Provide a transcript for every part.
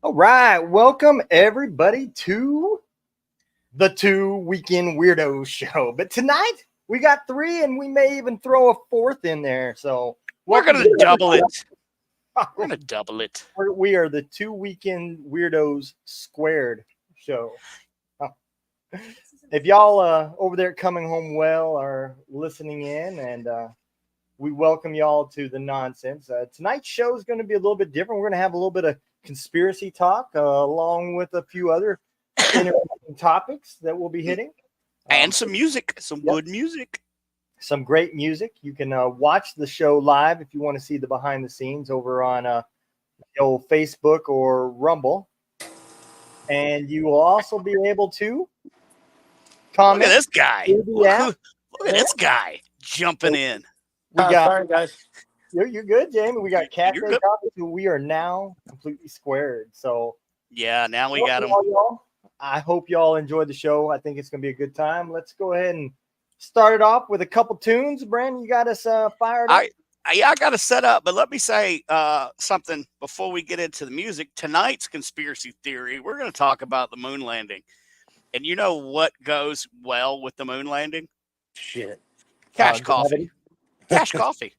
All right, welcome everybody to the Weekend Weiros show. But tonight we got three, and we may even throw a fourth in there. So We're welcome gonna to double it. everybody. We're gonna double it. We are the Weekend Weirdos squared show. If y'all over there coming home well are listening in, and we welcome y'all to the nonsense. Tonight's show is going to be a little bit different. We're going to have a little bit of conspiracy talk along with a few other interesting topics that we'll be hitting. And some music, some good music. Some great music. You can watch the show live if you want to see the behind the scenes over on the old Facebook or Rumble. And you will also be able to comment. Look at this guy. Look at this guy jumping in. We got, sorry, guys. You're good, Jamie. We got Cafe Coffee, who we are now completely squared. So yeah, now we got him. Y'all. I hope y'all enjoyed the show. I think it's going to be a good time. Let's go ahead and start it off with a couple tunes. Brandon, you got us fired up? I got to set up, but let me say something before we get into the music. Tonight's conspiracy theory, we're going to talk about the moon landing. And you know what goes well with the moon landing? Shit. Cash coffee. Cash coffee.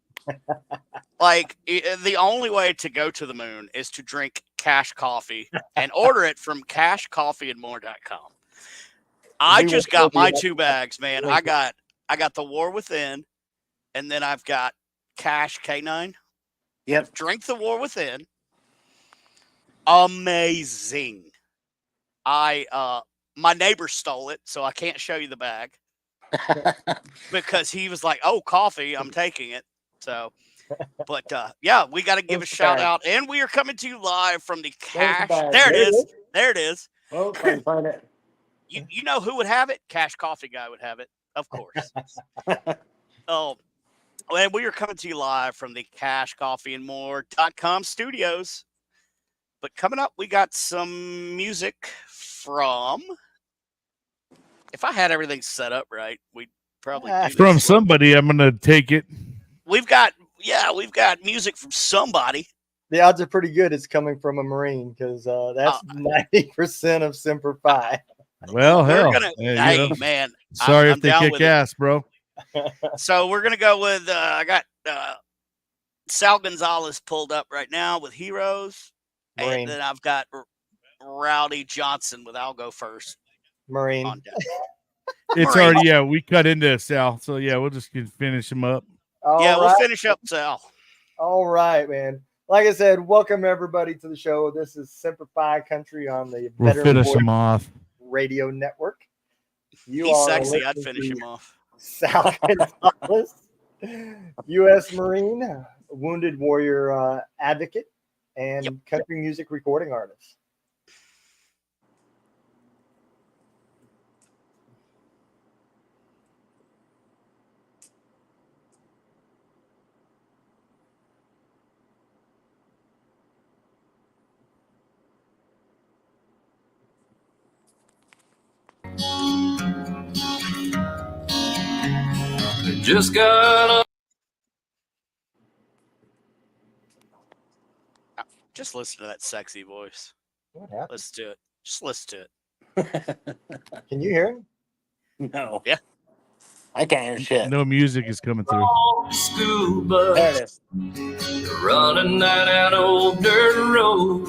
Like, the only way to go to the moon is to drink cash coffee and order it from cashcoffeeandmore.com. I just got my 2 bags, man. I got the War Within, and then I've got Cash K9. Yep. Drink the War Within. Amazing. My neighbor stole it, so I can't show you the bag. Because he was like, "Oh, coffee, I'm taking it." So, but yeah, we got to give a shout out, and we are coming to you live from the Cash. There it is. There it is. Oh, I find it. You know who would have it? Cash Coffee guy would have it, of course. Oh, and we are coming to you live from the cashcoffeeandmore.com studios. But coming up, we got some music from. If I had everything set up right, we'd probably do from somebody. I'm gonna take it. We've got music from somebody. The odds are pretty good it's coming from a Marine, because that's 90% of Semper Fi. Well, hell, hey, man. Sorry I'm if they kick ass, bro. So we're gonna go with I got Sal Gonzalez pulled up right now with Heroes, Marine. And then I've got Rowdy Johnson with I'll Go First. Marine. It's Marine. already we cut into Sal, so yeah, we'll just finish him up. We'll finish up Sal. All right, man. Like I said, welcome everybody to the show. This is Semper Fi Country on the We'll finish him off. Radio Network. He's sexy. I'd finish him off. Sal Gonzalez, U.S. Marine, wounded warrior advocate, and country music recording artist. Just got up. Just listen to that sexy voice. What happened? Let's do it. Just listen to it. Can you hear him? No. Yeah. I can't hear shit. No music is coming through. School bus. There it is. Running that old dirt road.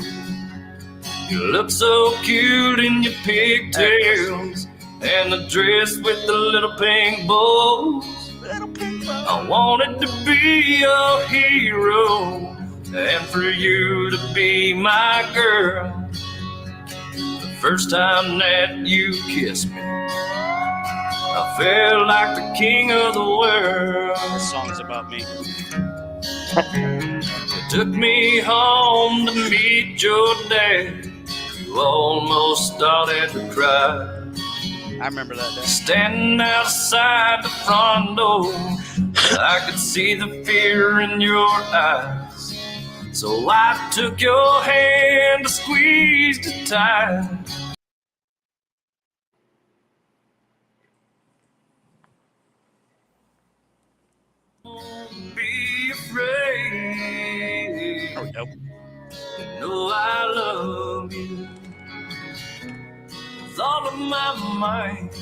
You look so cute in your pigtails and the dress with the little pink bows. I wanted to be your hero and for you to be my girl. The first time that you kissed me, I felt like the king of the world. This song's about me. You took me home to meet your dad. You almost started to cry. I remember that day. Standing outside the front door, I could see the fear in your eyes. So I took your hand, I squeezed it tight. Don't be afraid. Oh, nope. You know I love you with all of my might.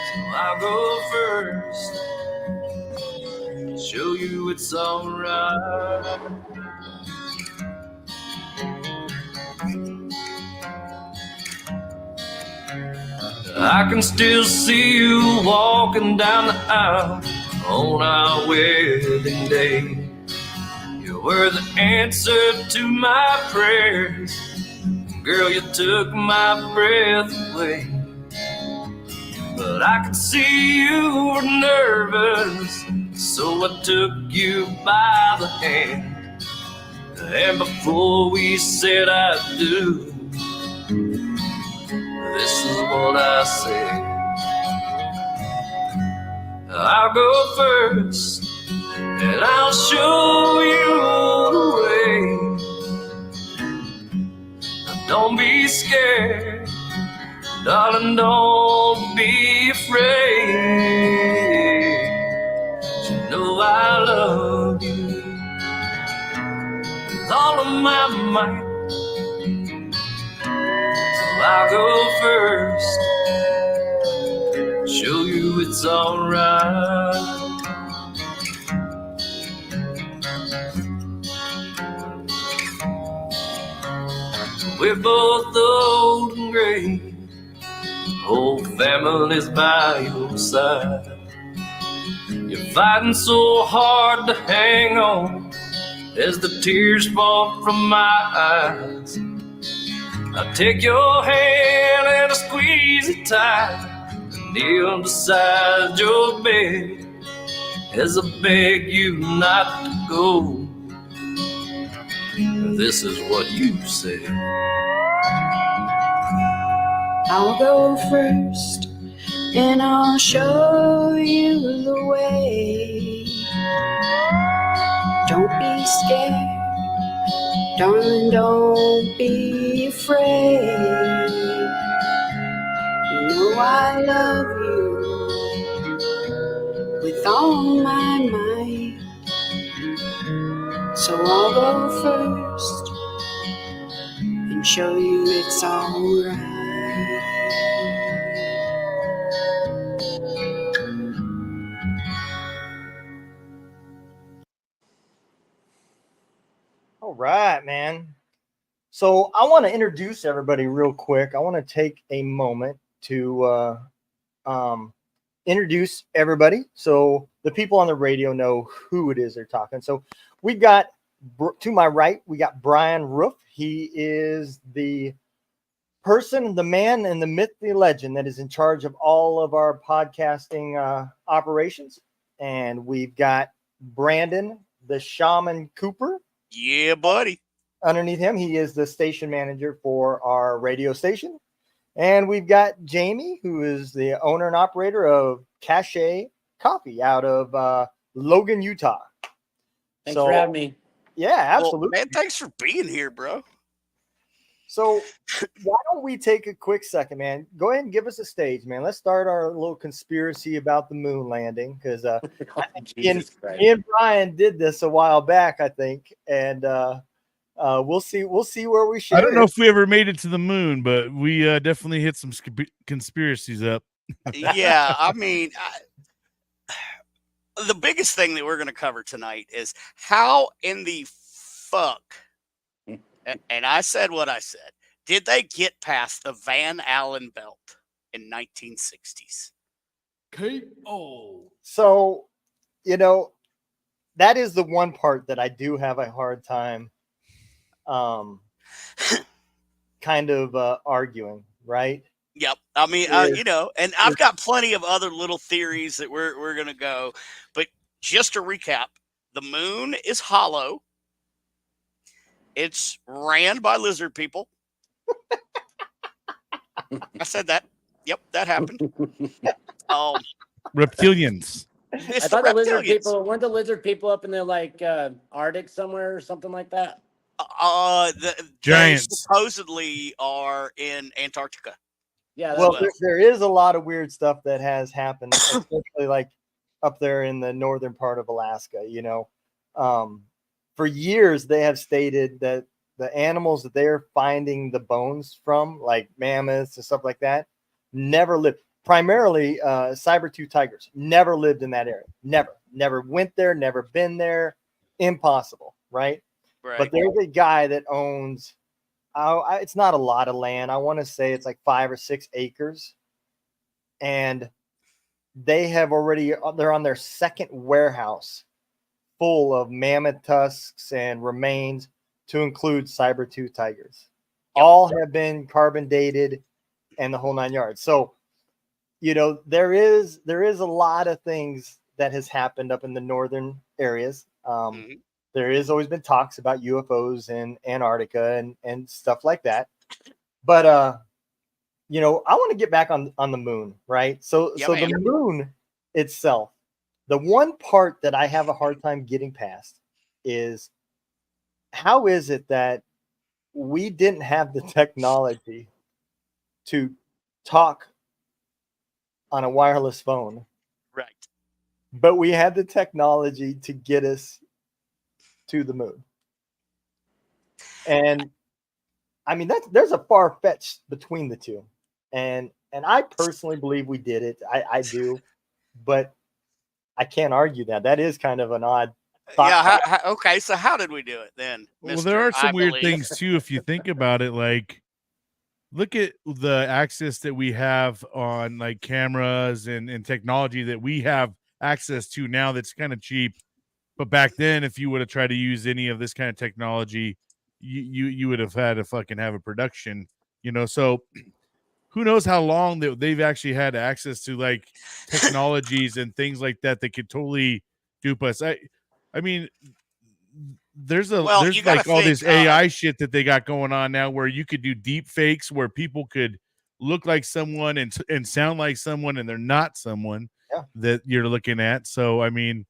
So I'll go first, show you it's alright. I can still see you walking down the aisle on our wedding day. You were the answer to my prayers. Girl, you took my breath away. But I could see you were nervous, so I took you by the hand. And before we said I do, this is what I said. I'll go first, and I'll show you the way. Don't be scared, darling, don't be afraid. You know I love you with all of my might. So I'll go first, show you it's alright. We're both old and gray, whole family's by your side. You're fighting so hard to hang on as the tears fall from my eyes. I take your hand and I squeeze it tight, kneel beside your bed as I beg you not to go. This is what you said. I'll go first and I'll show you the way. Don't be scared, darling, don't be afraid. You know I love you with all my might. So I'll go first and show you it's alright. All right, man. So I want to introduce everybody real quick. I want to take a moment to introduce everybody so the people on the radio know who it is they're talking. So we've got, to my right, we got Brian Roof. He is the person, the man, and the myth, the legend that is in charge of all of our podcasting operations. And we've got Brandon, the Shaman Cooper. Yeah, buddy. Underneath him, he is the station manager for our radio station. And we've got Jamie, who is the owner and operator of Cache Coffee out of Logan, Utah. Thanks for having me. Yeah, absolutely. Well, man, thanks for being here, bro. So why don't we take a quick second, man? Go ahead and give us a stage, man. Let's start our little conspiracy about the moon landing, because me and Brian did this a while back, I think, and we'll see where we share. I don't know if we ever made it to the moon, but we definitely hit some conspiracies up. Yeah, I mean, the biggest thing that we're going to cover tonight is how in the fuck, and I said what I said, did they get past the Van Allen belt in 1960s? K.O. So, that is the one part that I do have a hard time kind of arguing, right? Yep. I mean, and I've got plenty of other little theories that we're going to go. But just to recap, the moon is hollow. It's ran by lizard people. I said that. Yep, that happened. Reptilians. I thought the lizard people weren't the lizard people up in the Arctic somewhere or something like that. Giants they supposedly are in Antarctica. Yeah. Well, there is a lot of weird stuff that has happened, especially like up there in the northern part of Alaska. for years they have stated that the animals that they're finding the bones from, like mammoths and stuff like that, never lived. Primarily, saber-tooth tigers never lived in that area. Never went there. Never been there. Impossible, right? Right. But there's a guy that owns. It's not a lot of land. I want to say it's like 5 or 6 acres, and they're on their second warehouse full of mammoth tusks and remains, to include saber-tooth tigers. All have been carbon dated and the whole 9 yards. So, there is a lot of things that has happened up in the northern areas. There has always been talks about UFOs in Antarctica and stuff like that. But I want to get back on the moon, right? So the moon itself, the one part that I have a hard time getting past is, how is it that we didn't have the technology to talk on a wireless phone, Right, but we had the technology to get us to the moon? And I mean, there's a far fetch between the two, and I personally believe we did it. I do, but I can't argue that. That is kind of an odd thought. Yeah. Okay. So how did we do it then? Well, there are some weird things too if you think about it. Like, look at the access that we have on like cameras and technology that we have access to now that's kind of cheap. But back then, if you would have tried to use any of this kind of technology, you would have had to fucking have a production, So who knows how long they've actually had access to like technologies and things like that could totally dupe us. I mean, there's like all this AI shit that they got going on now, where you could do deep fakes where people could look like someone and sound like someone, and they're not someone that you're looking at. So, I mean,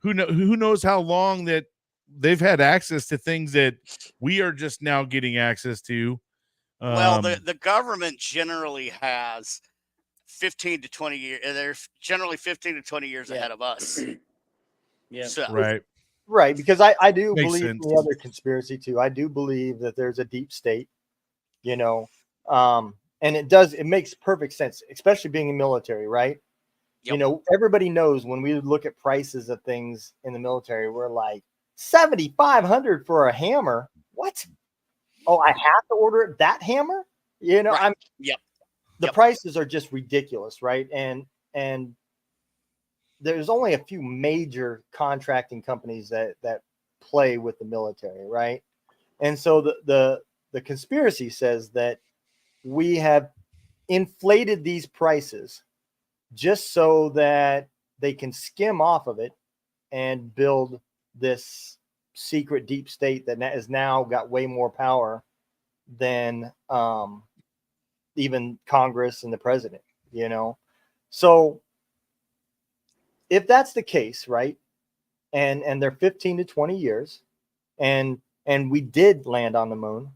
who knows how long that they've had access to things that we are just now getting access to. Well, the government generally has 15 to 20 years. They're generally 15 to 20 years ahead of us. Yeah. So, Right. Because I do Makes believe sense. in the other conspiracy too. I do believe that there's a deep state, and it makes perfect sense, especially being in military, right? Yep. Everybody knows when we look at prices of things in the military, we're like $7,500 for a hammer. What? Oh, I have to order that hammer? Right. The prices are just ridiculous, right? And there's only a few major contracting companies that play with the military, right? And so the conspiracy says that we have inflated these prices just so that they can skim off of it and build this secret deep state that has now got way more power than even Congress and the president, So if that's the case, right, and they're 15 to 20 years, and we did land on the moon,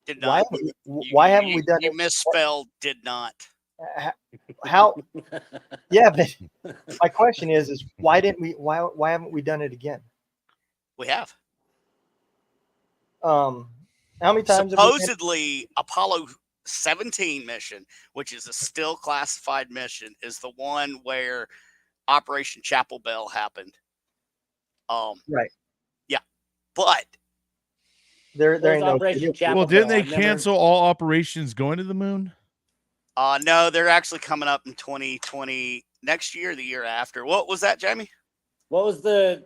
did not. Why haven't we done it? You misspelled did not. How? Yeah, but my question is why haven't we done it again? We have. How many times? Supposedly, Apollo 17 mission, which is a still classified mission, is the one where Operation Chapel Bell happened. Right. Yeah, but there ain't Operation Chapel well, didn't Bell. they cancel all operations going to the moon? No, they're actually coming up in 2020 next year, the year after. What was that, Jamie? What was the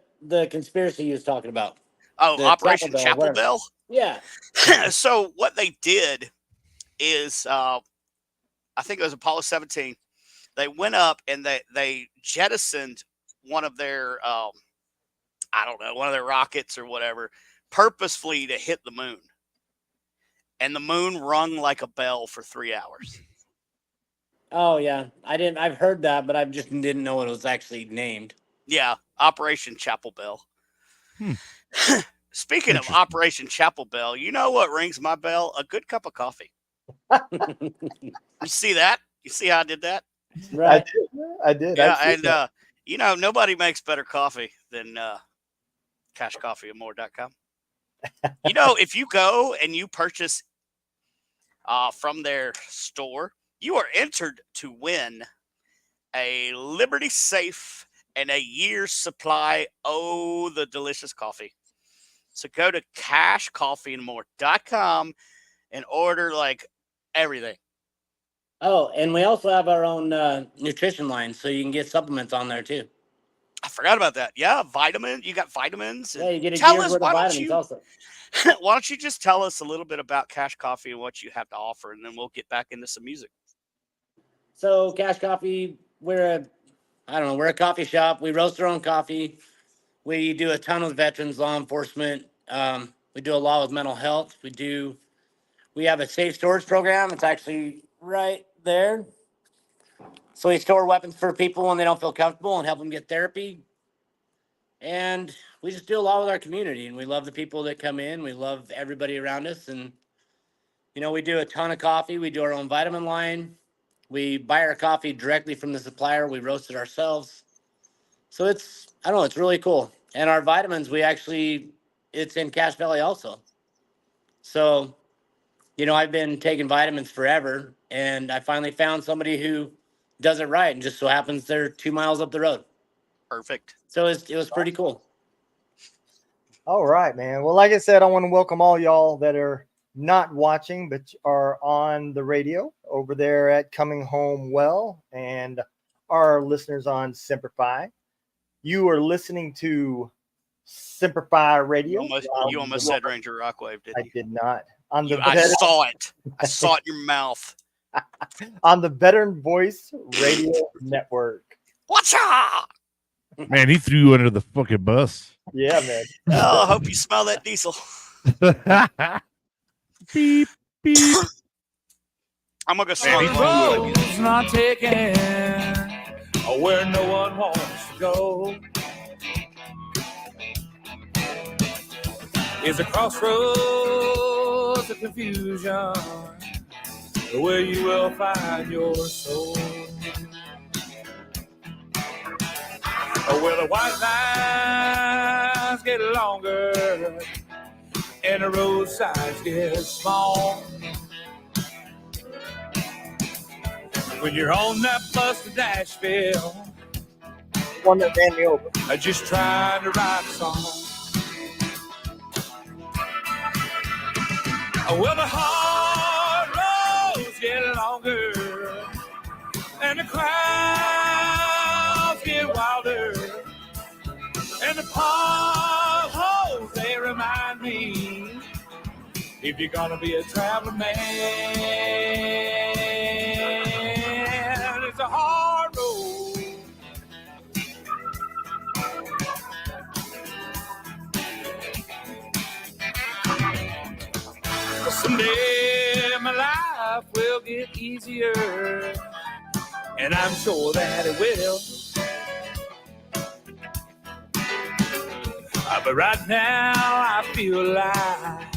conspiracy you was talking about? Oh, Operation Chapel Bell? Yeah. So what they did is, I think it was Apollo 17. They went up and they jettisoned one of their, one of their rockets or whatever, purposefully to hit the moon. And the moon rung like a bell for 3 hours. Oh yeah, I've heard that, but I just didn't know it was actually named. Yeah, Operation Chapel Bell. Speaking of Operation Chapel Bell, you know what rings my bell? A good cup of coffee. You see that? You see how I did that? Right. I did. Yeah, and nobody makes better coffee than cashcoffeeandmore.com. You know, if you go and you purchase from their store, you are entered to win a Liberty Safe and a year's supply of the delicious coffee. So go to cashcoffeeandmore.com and order like everything. Oh, and we also have our own nutrition line, so you can get supplements on there too. I forgot about that. Yeah, vitamin. You got vitamins. Yeah, you get a tell year's us worth why of don't vitamins you also. why don't you just tell us a little bit about Cash Coffee and what you have to offer, and then we'll get back into some music. So Cash Coffee, we're a coffee shop. We roast our own coffee. We do a ton with veterans, law enforcement. We do a lot with mental health. We have a safe storage program. It's actually right there. So we store weapons for people when they don't feel comfortable and help them get therapy. And we just do a lot with our community, and we love the people that come in. We love everybody around us. And, you know, we do a ton of coffee. We do our own vitamin line. We buy our coffee directly from the supplier. We roast it ourselves. So it's really cool. And our vitamins, it's in Cache Valley also. So, you know, I've been taking vitamins forever, and I finally found somebody who does it right, and just so happens they're 2 miles up the road. Perfect. So it was pretty cool. All right, man. Well, like I said, I want to welcome all y'all that are not watching but are on the radio over there at Coming Home Well, and our listeners on Simplify. You are listening to Simplify Radio. You almost said Ranger Rockwave, didn't you? I did not. I saw it. I saw it in your mouth. On the Veteran Voice Radio Network. Watch out! Man, he threw you under the fucking bus. Yeah, man. Oh, I hope you smell that diesel. Beep, beep. I'm going to go smell These roads not taken where no one wants to go. Is a crossroads of confusion where you will find your soul. Where the white lines get longer and the roadsides get small. When you're on that bus to Nashville, One that ran me over. just trying to write a song. Well, the hard roads get longer and the crowds get wilder, and the potholes, they remind me, if you're gonna be a traveling man, it's a hard road. Someday my life will get easier, and I'm sure that it will. But right now I feel like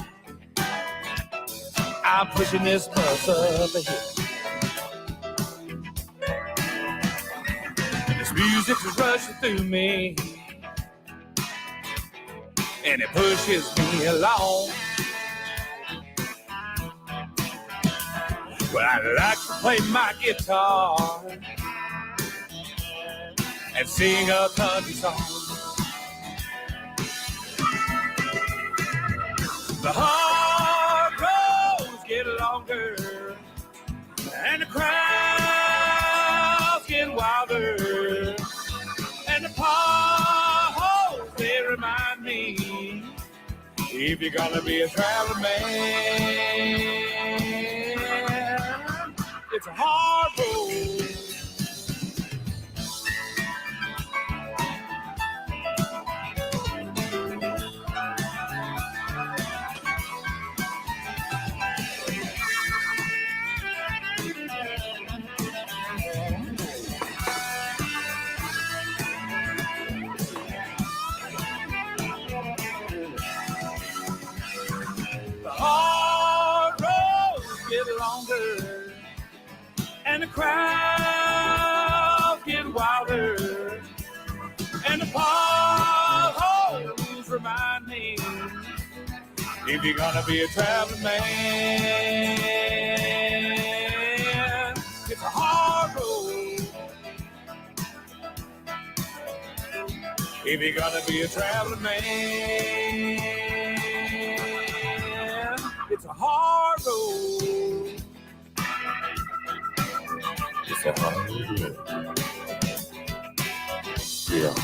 I'm pushing this bus up a hill. This music is rushing through me, and it pushes me along. Well, I like to play my guitar and sing a country song. The hard roads get longer and the crowds get wilder, and the potholes, they remind me, if you're gonna be a traveling man, it's a hard road. The hard roads get longer and the crowds get wilder, and the potholes remind if you're gonna be a traveling man. It's a hard road if you're gonna be a traveling man. It's a hard road. It's a hard road. Yeah.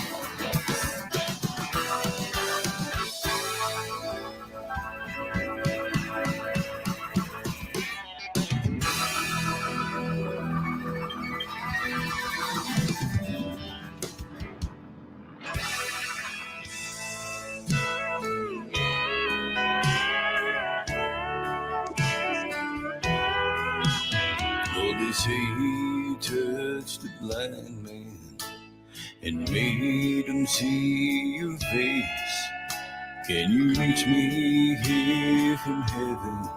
Oh, they say he touched the blind man and made him see your face. Can you reach me here from heaven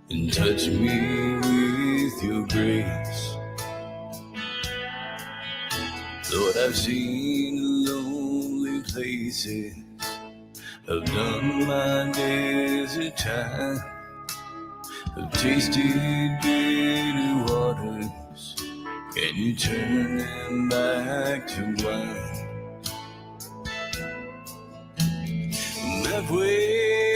and touch me with your grace? Lord, I've seen lonely places, I've done my desert time, I've tasted bitter waters. Can you turn them back to wine? That way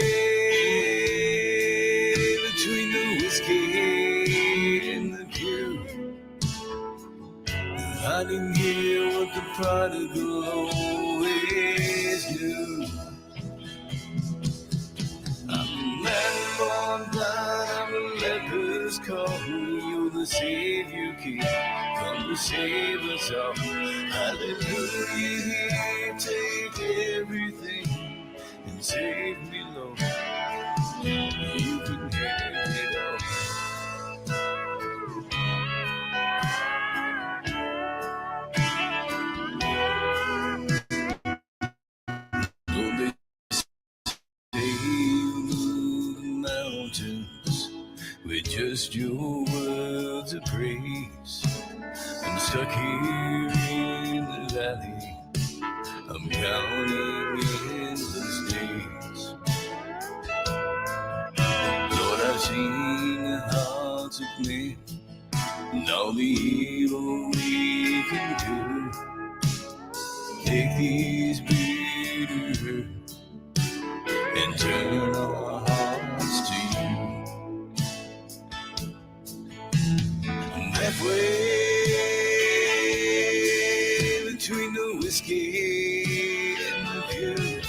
between the whiskey and the cure, I didn't hear what the prodigal always knew. I'm a man born blind, I'm a leper's calling. You're the Savior King, come to save us all. Hallelujah, take everything and save me, Lord. You can have it all. Lord, they say you move the mountains with just your words of praise. I'm stuck here in the valley, I'm counting endless days. Lord, I've seen the hearts of men and all the evil we can do. Take these bitter hurts and turn our hearts to you. And that way between the whiskey and the pure,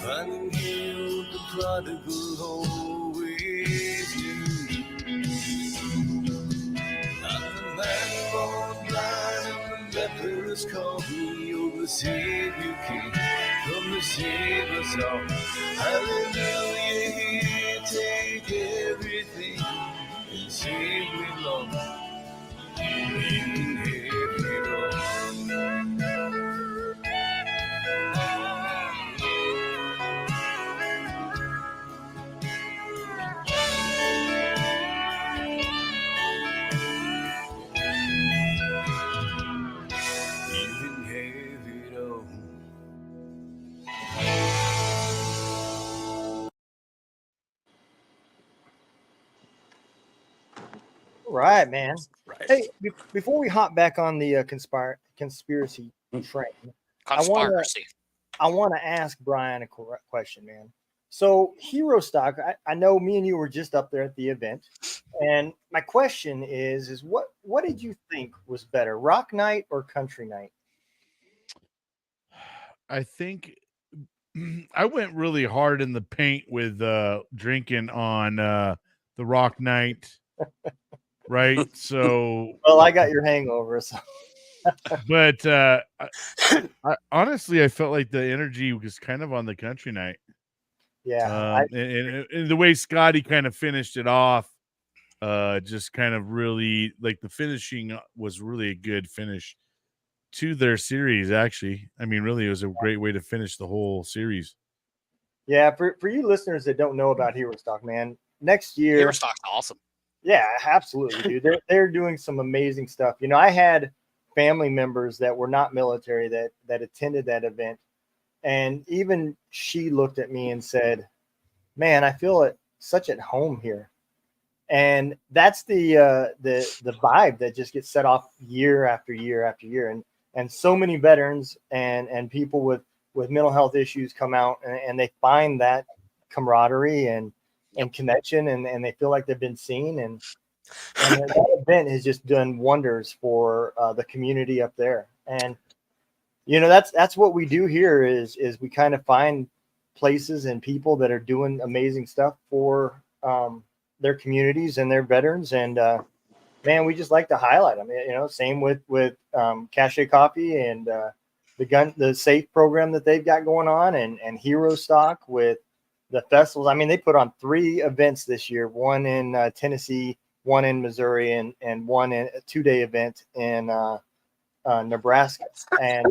finding you the prodigal always knew. I'm the man born blind, I'm the leper's calling. You're the Savior King, come to save us all. Hallelujah, take everything and save me, Lord. You can have it all. You can have it all. All right, man. Right. Hey, before we hop back on the conspiracy train, Conspiracy. I want to ask Brian a question, man. So, Hero Stock, I know me and you were just up there at the event, and my question is what did you think was better, rock night or country night? I think I went really hard in the paint with drinking on the rock night, right? So, Well, I got your hangover, so but I honestly, I felt like the energy was kind of on the country night. yeah, And the way Scotty kind of finished it off, just kind of really like the finishing was really a good finish to their series. Actually, I mean, really, it was a great way to finish the whole series. yeah. For you listeners that don't know about Hero Stock, man, next year, Hero Stock's awesome. yeah, absolutely, dude. They're doing some amazing stuff. You know, I had family members that were not military that attended that event, And even she looked at me and said, "Man, I feel such at home here." And that's the vibe that just gets set off year after year after year. And so many veterans and people with mental health issues come out and they find that camaraderie and connection, and they feel like they've been seen, and that event has just done wonders for the community up there. And that's what we do here is we kind of find places and people that are doing amazing stuff for their communities and their veterans. And man, we just like to highlight them. Same with Cache Coffee and the safe program that they've got going on, and Hero Stock with the festivals. I mean, they put on 3 events this year, one in Tennessee, one in Missouri, and one in a 2-day event in Nebraska. And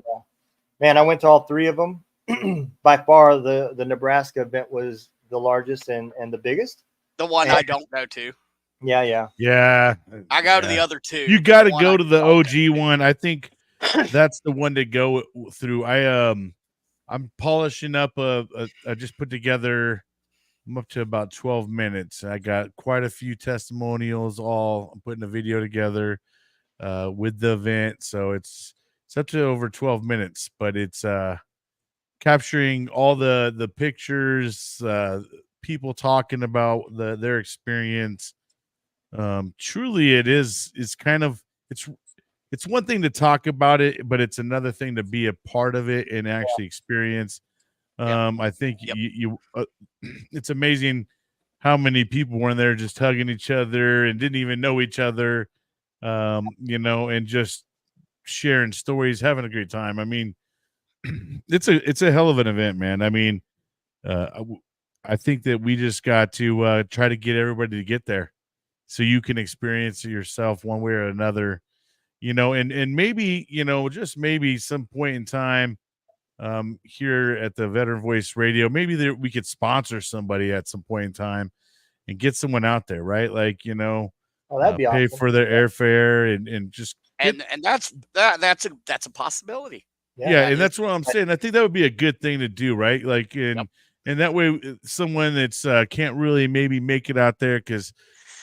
man, I went to all 3 of them. By far, the Nebraska event was the largest and the biggest. The one I don't go to. Yeah. I go to the other 2. You got to go to the OG one. I think that's the one to go through. I'm polishing up I just put together. I'm up to about 12 minutes. I got quite a few testimonials. I'm putting a video together with the event, so it's up to over 12 minutes. But it's capturing all the pictures, people talking about their experience. Truly, it's one thing to talk about it, but it's another thing to be a part of it and actually experience. I think you it's amazing how many people were in there just hugging each other and didn't even know each other, and just sharing stories, having a great time. I mean, it's a hell of an event, man. I mean, I think that we just got to try to get everybody to get there so you can experience it yourself one way or another, and maybe, just maybe some point in time, here at the Veteran Voice Radio, maybe we could sponsor somebody at some point in time and get someone out there, right? Like, that'd be pay awesome. for their airfare and just and that's a possibility. Yeah, and that's what I'm saying. I think that would be a good thing to do, right? Like, and that way, someone that's can't really maybe make it out there because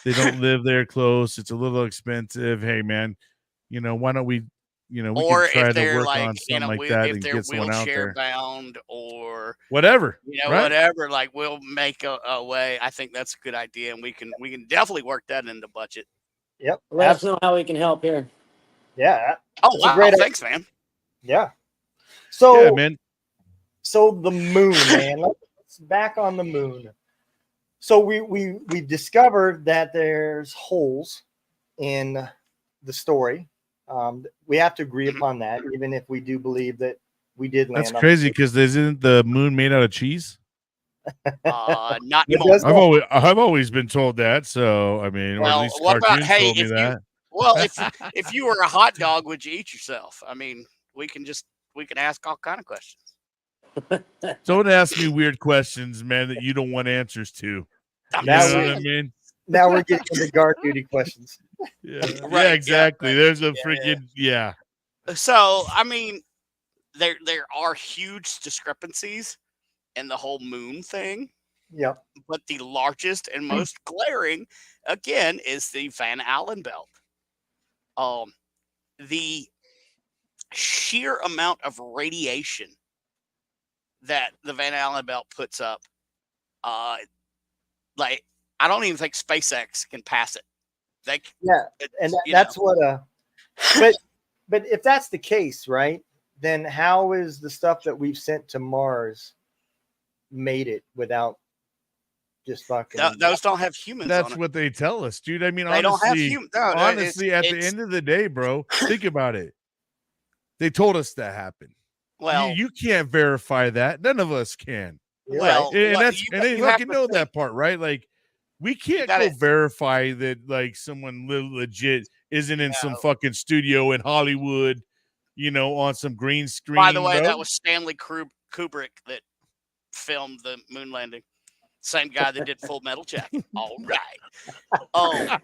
they don't live there close. It's a little expensive. Hey, man, why don't we? We Or can try if to they're work like, on something like that if and they're get someone out wheelchair there. bound or Whatever, right? whatever, like we'll make a way. I think that's a good idea, and we can definitely work that into budget. Yep. Let us know how we can help here. Yeah. Oh, wow. Thanks, man. Yeah. So, yeah, man. So the moon, man. Let's back on the moon. So we discovered that there's holes in the story. We have to agree upon that, even if we do believe that we did land. That's crazy because isn't the moon made out of cheese? Not anymore. I've always been told that. So I mean, or at least cartoons told me that. If you were a hot dog, would you eat yourself? I mean, we can ask all kind of questions. Don't ask me weird questions, man, that you don't want answers to. You know what I mean? Now we're getting into guard duty questions. Yeah, right, exactly. Yeah, there's a freaking So I mean, there are huge discrepancies in the whole moon thing. Yep. But the largest and most glaring, again, is the Van Allen belt. The sheer amount of radiation that the Van Allen belt puts up, like I don't even think SpaceX can pass it. That's what. But if that's the case, right? Then how is the stuff that we've sent to Mars made it without just fucking? Those don't have humans. That's what they tell us, dude. I mean, they don't have humans. No, honestly, at the end of the day, bro, think about it. They told us that happened. Well, you can't verify that. None of us can. Well, and they fucking know that part, right? Like, we can't go verify that like someone legit isn't in some fucking studio in Hollywood, on some green screen. By the way, bro. that was Stanley Kubrick that filmed the moon landing. Same guy that did Full Metal Jacket. All right. Oh,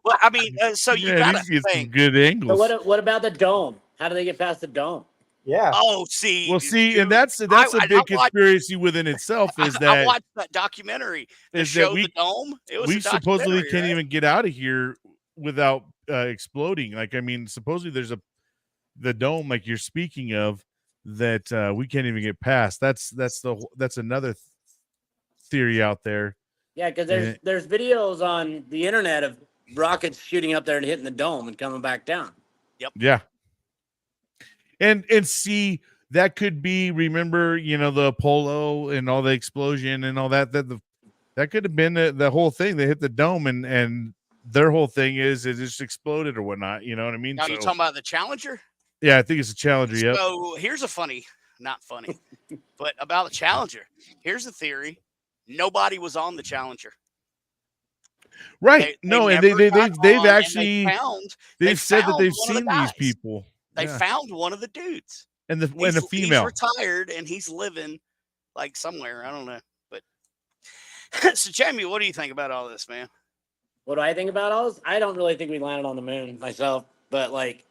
well, I mean, so you got to get some good angles. So what about the dome? How do they get past the dome? Yeah. Oh, see, Well, see, dude, and that's a I big watched conspiracy within itself. I Is that watched that documentary, the show The Dome. It was a we supposedly documentary, can't right? even get out of here without exploding. Like, I mean, supposedly there's the dome, like you're speaking of, that we can't even get past. That's another theory out there. Yeah, because And there's videos on the internet of rockets shooting up there and hitting the dome and coming back down. yeah, and see, that could be, remember, the Apollo and all the explosion and all that that could have been the whole thing. They hit the dome, and their whole thing is it just exploded or whatnot. You know what I mean? Now you're talking about the Challenger. Yeah, I think it's a Challenger. Yep. So here's a funny, not funny, but about the Challenger. Here's the theory: nobody was on the Challenger. Right. They No, and never they've got on, actually and they've said that found they've one of the seen these guys. people. They Yeah. found one of the dudes. And the He's female. retired and he's living like somewhere. I don't know. But so Jamie, what do you think about all this, man? What do I think about all this? I don't really think we landed on the moon myself, but like,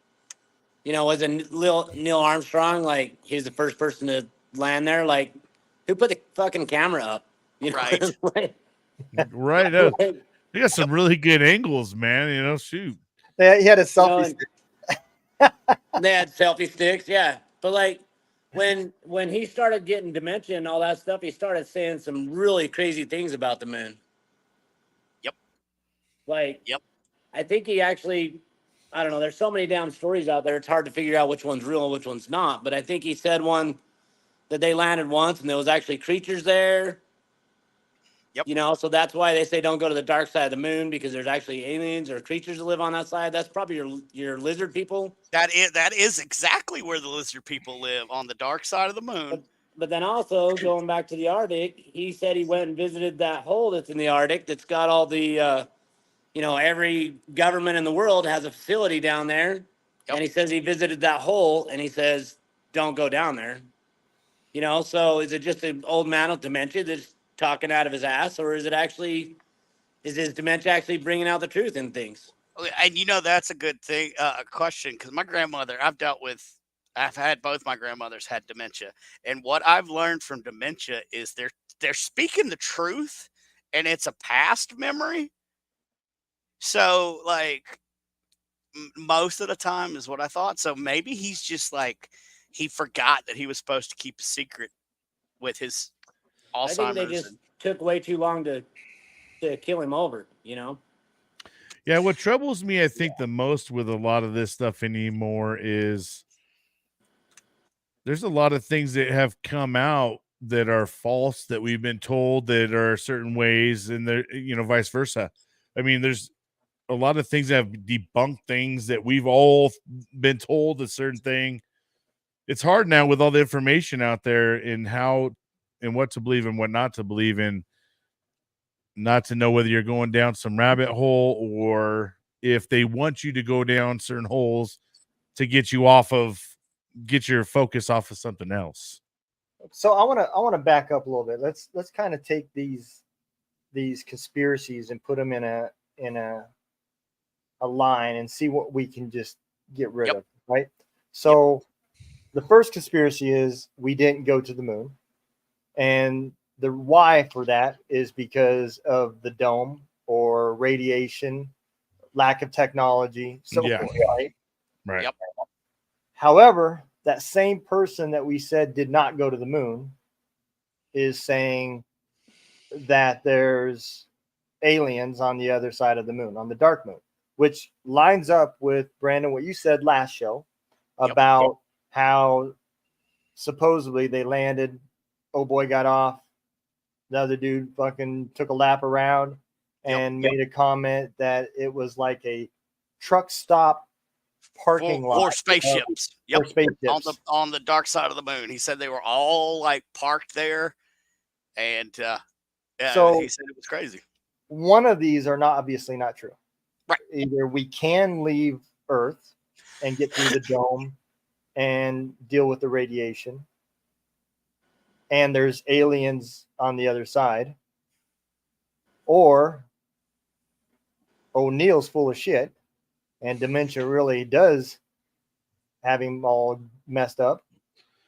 was it Neil Armstrong? Like, he was the first person to land there. Like, who put the fucking camera up? Right. Like, Right. They got some really good angles, man. Shoot. Yeah, he had a selfie stick. They had selfie sticks, yeah. But like, when he started getting dementia and all that stuff, he started saying some really crazy things about the moon. Yep. Like, yep. I think he actually, I don't know, there's so many damn stories out there, it's hard to figure out which one's real and which one's not. But I think he said one that they landed once and there was actually creatures there. Yep. So that's why they say don't go to the dark side of the moon, because there's actually aliens or creatures that live on that side. That's probably your lizard people. That is exactly where the lizard people live, on the dark side of the moon. But then also, going back to the Arctic, he said he went and visited that hole that's in the Arctic that's got all the, every government in the world has a facility down there. Yep. And he says he visited that hole and he says, don't go down there. So is it just an old man with dementia that's talking out of his ass, or is his dementia actually bringing out the truth in things? And that's a good thing, a question, because my grandmother, I've had both my grandmothers had dementia, and what I've learned from dementia is they're speaking the truth, and it's a past memory. So like most of the time is what I thought. So maybe he's just like, he forgot that he was supposed to keep a secret with his Alzheimer's. I think they just took way too long to kill him over, Yeah, what troubles me, I think, the most with a lot of this stuff anymore is there's a lot of things that have come out that are false, that we've been told that are certain ways, and they're, vice versa. I mean, there's a lot of things that have debunked things that we've all been told a certain thing. It's hard now with all the information out there and how and what to believe and what not to believe in, not to know whether you're going down some rabbit hole or if they want you to go down certain holes to get your focus off of something else. So I want to back up a little bit. Let's kind of take these conspiracies and put them in a line and see what we can just get rid of, right? So the first conspiracy is we didn't go to the moon, and the why for that is because of the dome or radiation, lack of technology, so forth, right? Right. Yep. However, that same person that we said did not go to the moon is saying that there's aliens on the other side of the moon, on the dark moon, which lines up with, Brandon, what you said last show about how supposedly they landed, oh boy got off, the other dude fucking took a lap around and made a comment that it was like a truck stop parking lot for spaceships. For spaceships. On the dark side of the moon. He said they were all like parked there, and so he said it was crazy. One of these are obviously not true. Right. Either we can leave Earth and get through the dome and deal with the radiation, and there's aliens on the other side, or O'Neill's full of shit and dementia really does have him all messed up,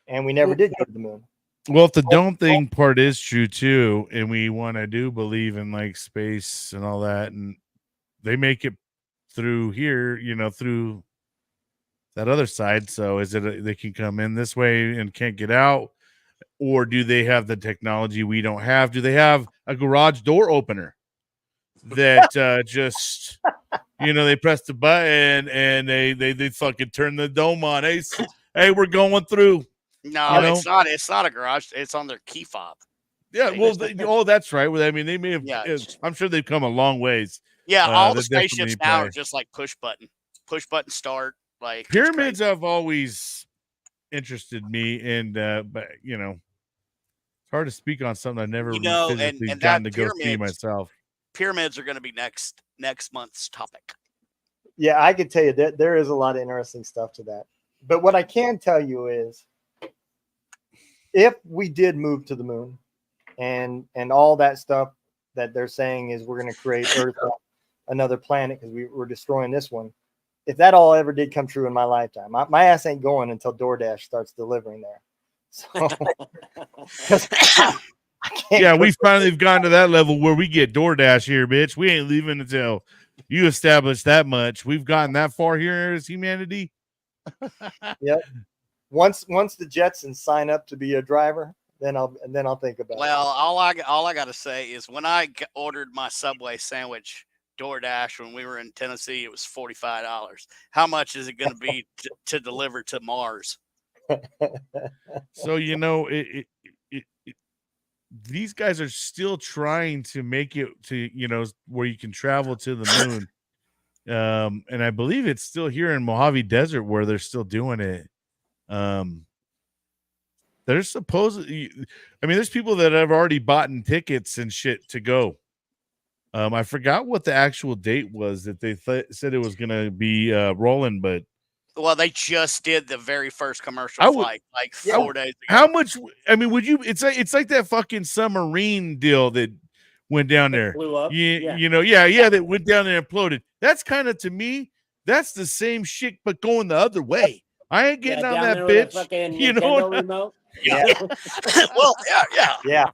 and we never did go to the moon. Well, if the dome thing part is true too, and we want to do believe in like space and all that, and they make it through here, through that other side. So is it they can come in this way and can't get out, or do they have the technology we don't have? Do they have a garage door opener that just they press the button and they fucking turn the dome on? Hey, we're going through. No, it's not. It's not a garage. It's on their key fob. Yeah, well, that's right. Well, I mean, they may have. Yeah. I'm sure they've come a long ways. Yeah, all the that definitely spaceships now apply. are just like push button start. Like it's Pyramids crazy. have always interested me, and but it's hard to speak on something I've never physically and gotten that to go see myself. Pyramids are going to be next month's topic. Yeah, I could tell you that there is a lot of interesting stuff to that. But what I can tell you is, if we did move to the moon, and all that stuff that they're saying is we're going to create Earth, another planet because we're destroying this one. If that all ever did come true in my lifetime, my ass ain't going until DoorDash starts delivering there. So, yeah, we finally have gotten to that level where we get DoorDash here, bitch. We ain't leaving until you establish that much. We've gotten that far here as humanity. Yep. Once the Jetsons sign up to be a driver, then I'll think about it. Well, all I got to say is when I ordered my Subway sandwich DoorDash when we were in Tennessee, it was $45. How much is it going to be to deliver to Mars? So these guys are still trying to make it to where you can travel to the moon, and I believe it's still here in Mojave Desert where they're still doing it. There's supposedly, there's people that have already bought tickets and shit to go. I forgot what the actual date was that they said it was going to be rolling, but well, they just did the very first commercial flight like 4 days ago. How much? Would you? It's like that fucking submarine deal that went down there. Blew up. That went down there and imploded. That's kind of, to me, that's the same shit, but going the other way. I ain't getting on that bitch. You know, remote. Yeah. Well, yeah.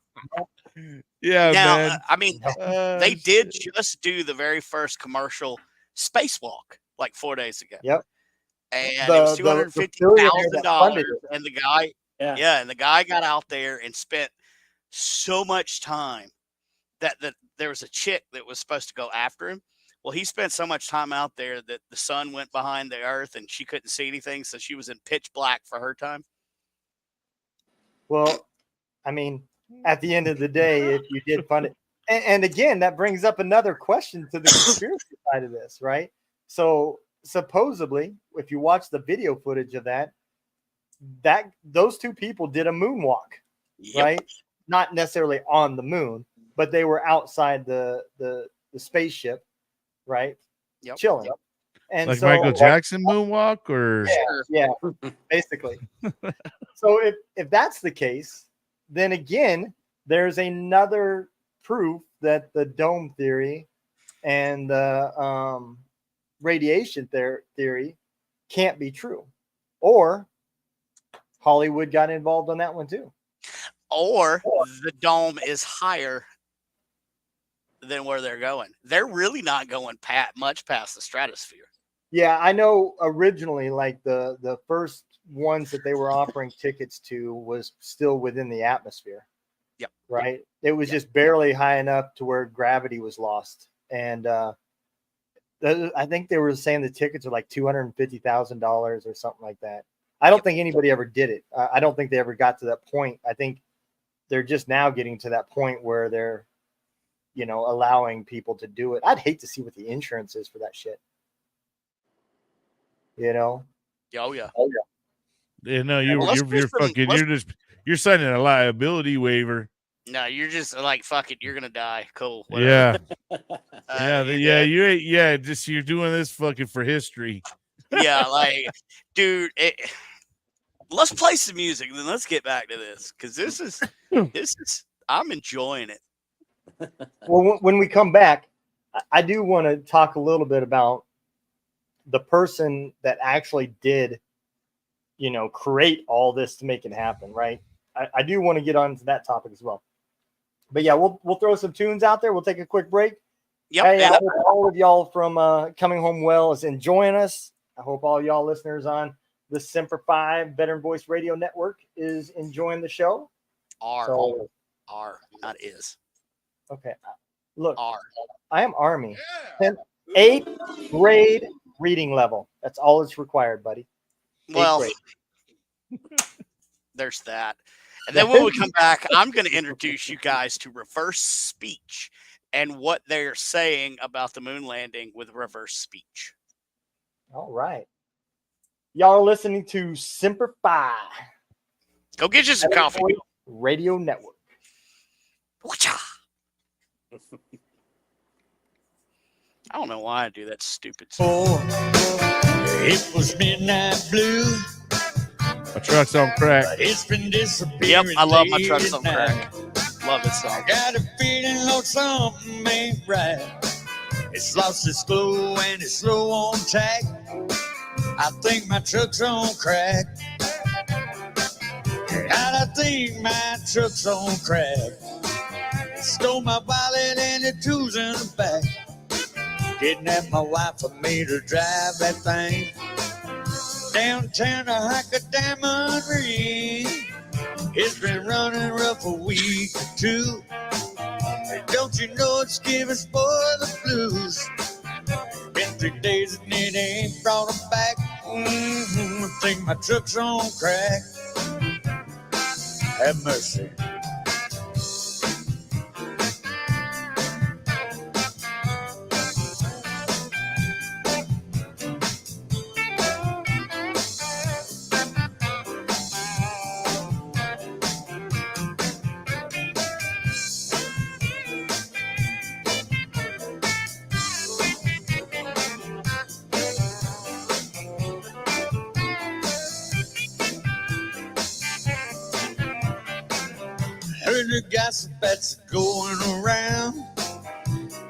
Yeah, now, man. They did just do the very first commercial spacewalk like 4 days ago. Yep. And it was $250,000. And the guy, and the guy got out there and spent so much time that there was a chick that was supposed to go after him. Well, he spent so much time out there that the sun went behind the earth and she couldn't see anything, so she was in pitch black for her time. Well, at the end of the day, if you did fund it, and again, that brings up another question to the conspiracy side of this, right? So supposedly, if you watch the video footage of that those two people did a moonwalk, right? Not necessarily on the moon, but they were outside the spaceship, right? Chilling. And like so, Michael Jackson moonwalk, or yeah, basically. So if that's the case, then again, there's another proof that the dome theory and the radiation theory can't be true, or Hollywood got involved on that one too, or the dome is higher than where they're going. They're really not going much past the stratosphere. Yeah, I know originally, like the first ones that they were offering tickets to was still within the atmosphere. Yep. Right. It was just barely high enough to where gravity was lost. And I think they were saying the tickets are like $250,000 or something like that. I don't think anybody ever did it. I don't think they ever got to that point. I think they're just now getting to that point where they're, allowing people to do it. I'd hate to see what the insurance is for that shit. Oh yeah. Yeah, no, you're signing a liability waiver. No, you're just like, fuck it, you're gonna die. Cool. Whatever. Yeah. You're doing this fucking for history. Yeah, like, dude, let's play some music, then let's get back to this, because this is I'm enjoying it. Well, when we come back, I do want to talk a little bit about the person that actually did create all this to make it happen, right? I do want to get on to that topic as well. But yeah, we'll throw some tunes out there. We'll take a quick break. Yep. Hey, I hope all of y'all from Coming Home Well is enjoying us. I hope all y'all listeners on the Semper Fi Veteran Voice Radio Network is enjoying the show. R, not is. Okay. Look, R. I am Army. 8th grade reading level. That's all that's required, buddy. Well, there's that. And then when we come back, I'm going to introduce you guys to reverse speech and what they're saying about the moon landing with reverse speech. All right. Y'all are listening to Semper Fi. Go get you some coffee. Radio Network. I don't know why I do that stupid stuff. It was midnight blue. My truck's on crack. But it's been disappearing. Yep, I love my day trucks and on night. crack. Love this song. Got a feeling like something ain't right. It's lost its glow and it's slow on tack. I think my truck's on crack. And I think my truck's on crack. Stole my wallet and the tools in the back. Kidnapped my wife for me to drive that thing downtown to hike a diamond ring. It's been running rough a week or two. And don't you know it's giving for the blues? Been 3 days and it ain't brought them back. I think my truck's on crack. Have mercy. Heard the gossip that's going around.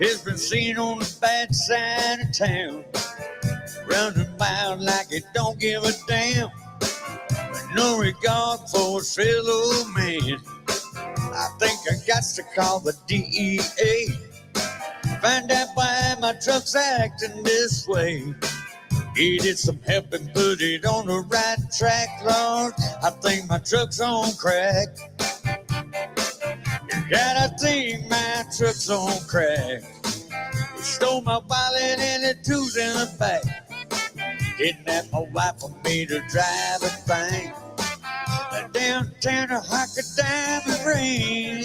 It's been seen on the bad side of town. Running about like it don't give a damn. With no regard for his fellow man. I think I got to call the DEA. Find out why my truck's acting this way. Needed some help and put it on the right track, Lord. I think my truck's on crack. God, I think my truck's on crack. They stole my wallet and the tools in the back. Kidnapped my wife for me to drive a thing downtown to hike a diamond ring.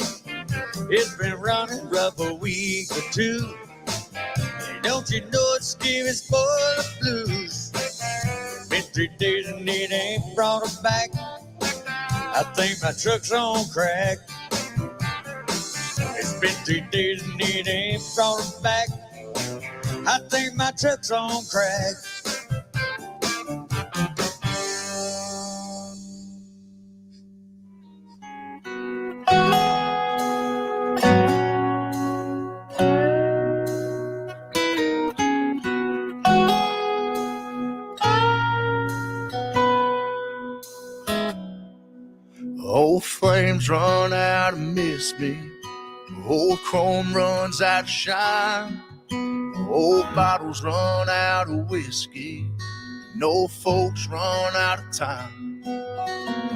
It's been running rough a week or two. And don't you know it's giving for the blues? Been 3 days and it ain't brought them back. I think my truck's on crack. It's been 3 days and it ain't brought them back. I think my truck's on crack. Old flames run out and miss me. Old chrome runs out of shine. Old bottles run out of whiskey. No folks run out of time.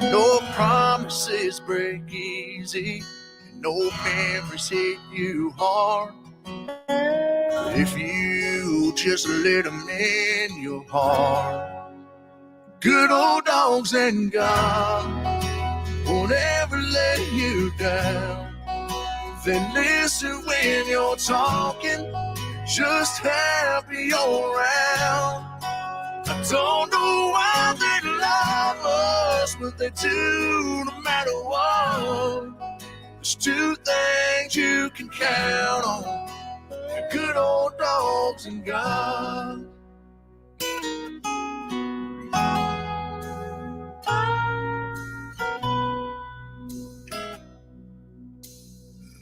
No promises break easy. No memories hit you hard. If you just let them in your heart. Good old dogs and God won't ever let you down. Then listen when you're talking, just happy you're around. I don't know why they love us, but they do no matter what. There's 2 things you can count on, the good old dogs and God.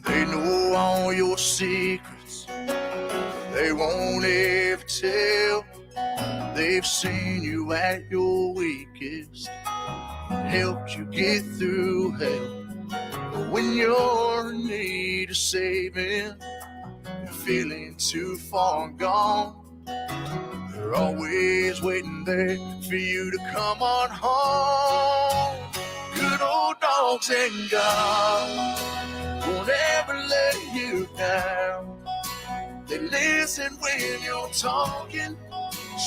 They know all your secrets, they won't ever tell. They've seen you at your weakest, helped you get through hell. When you're in need of saving, you're feeling too far gone, they're always waiting there for you to come on home. Good old dogs and God won't ever let you down. They listen when you're talking,